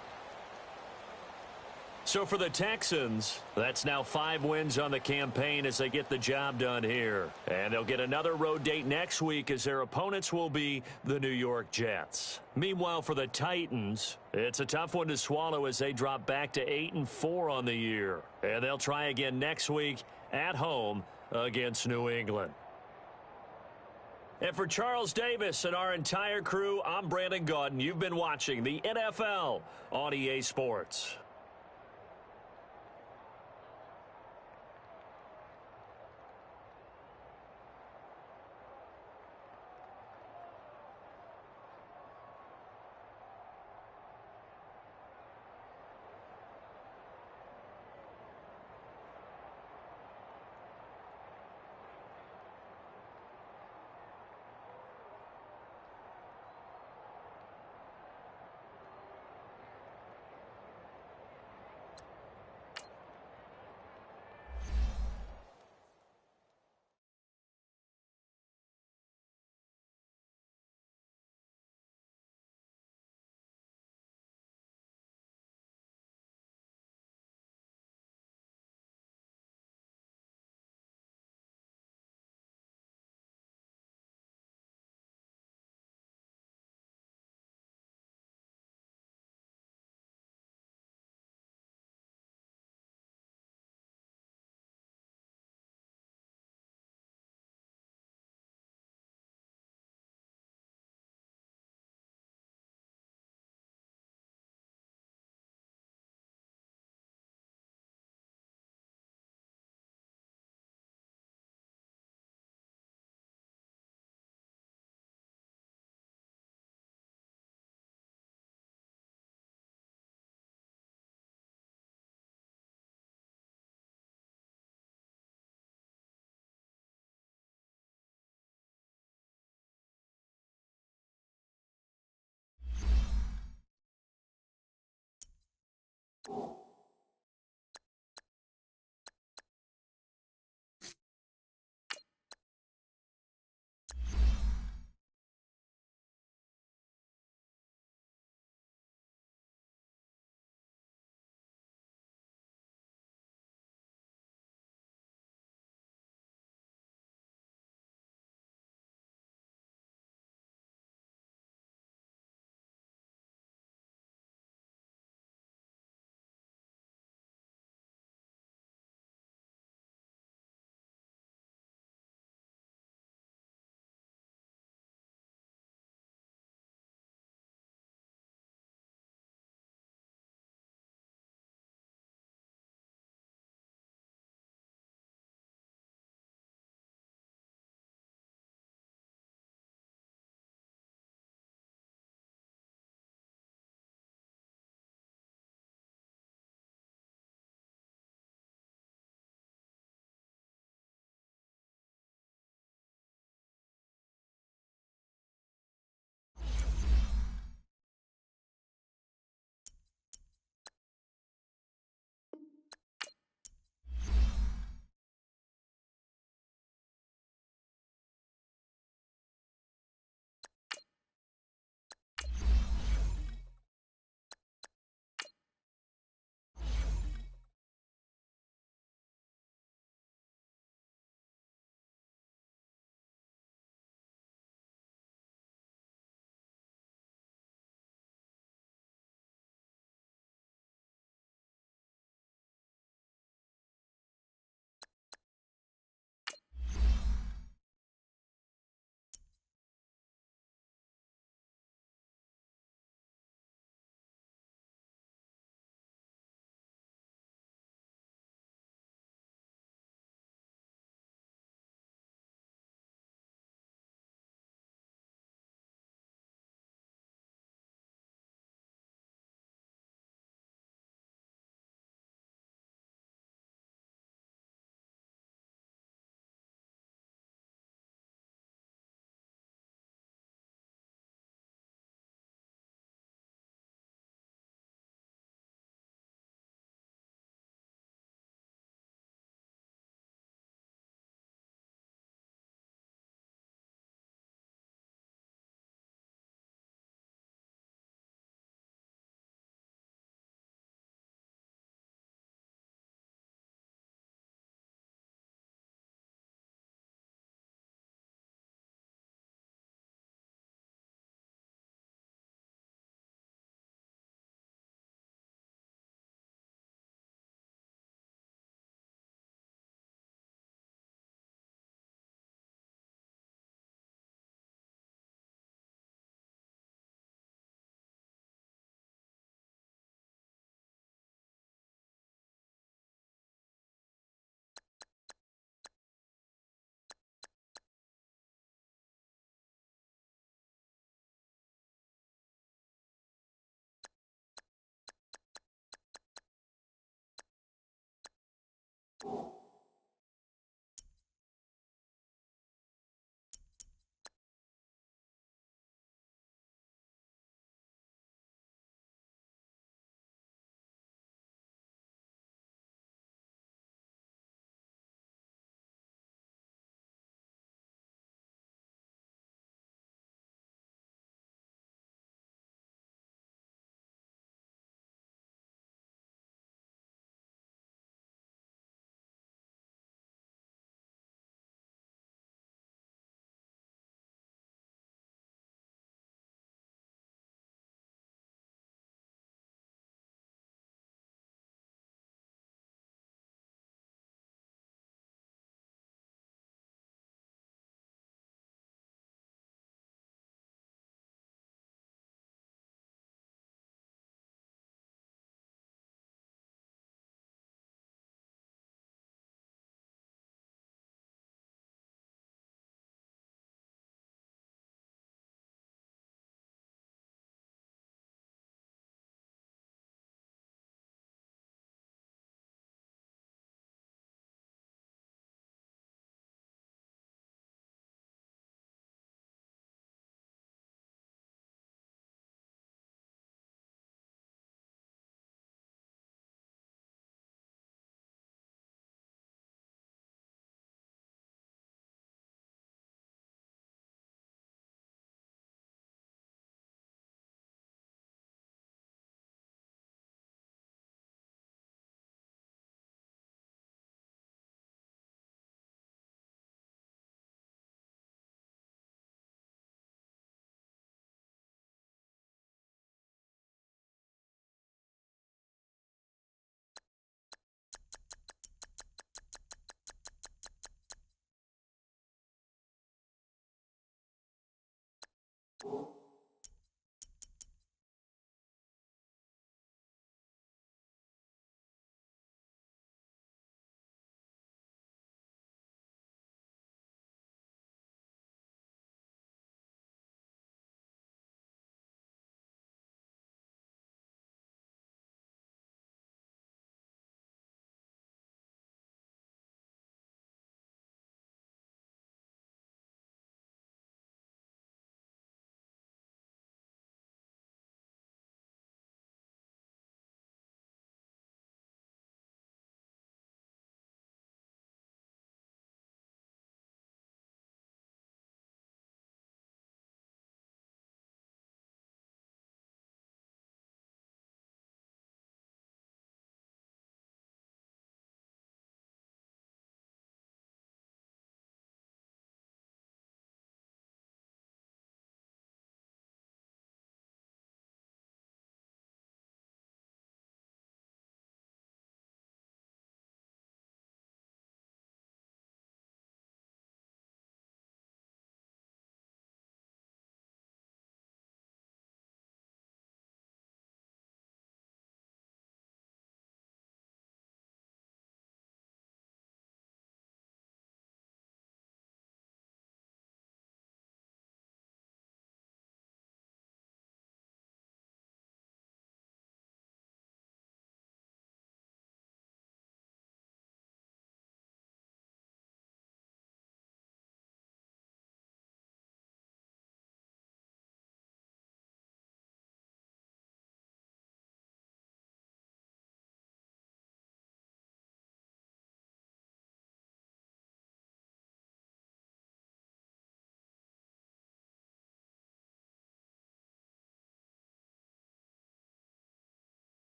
So for the Texans, that's now 5 wins on the campaign as they get the job done here. And they'll get another road date next week as their opponents will be the New York Jets. Meanwhile, for the Titans, it's a tough one to swallow as they drop back to 8-4 on the year. And they'll try again next week at home against New England. And for Charles Davis and our entire crew, I'm Brandon Gaudin. You've been watching the NFL on EA Sports.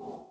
Tigers!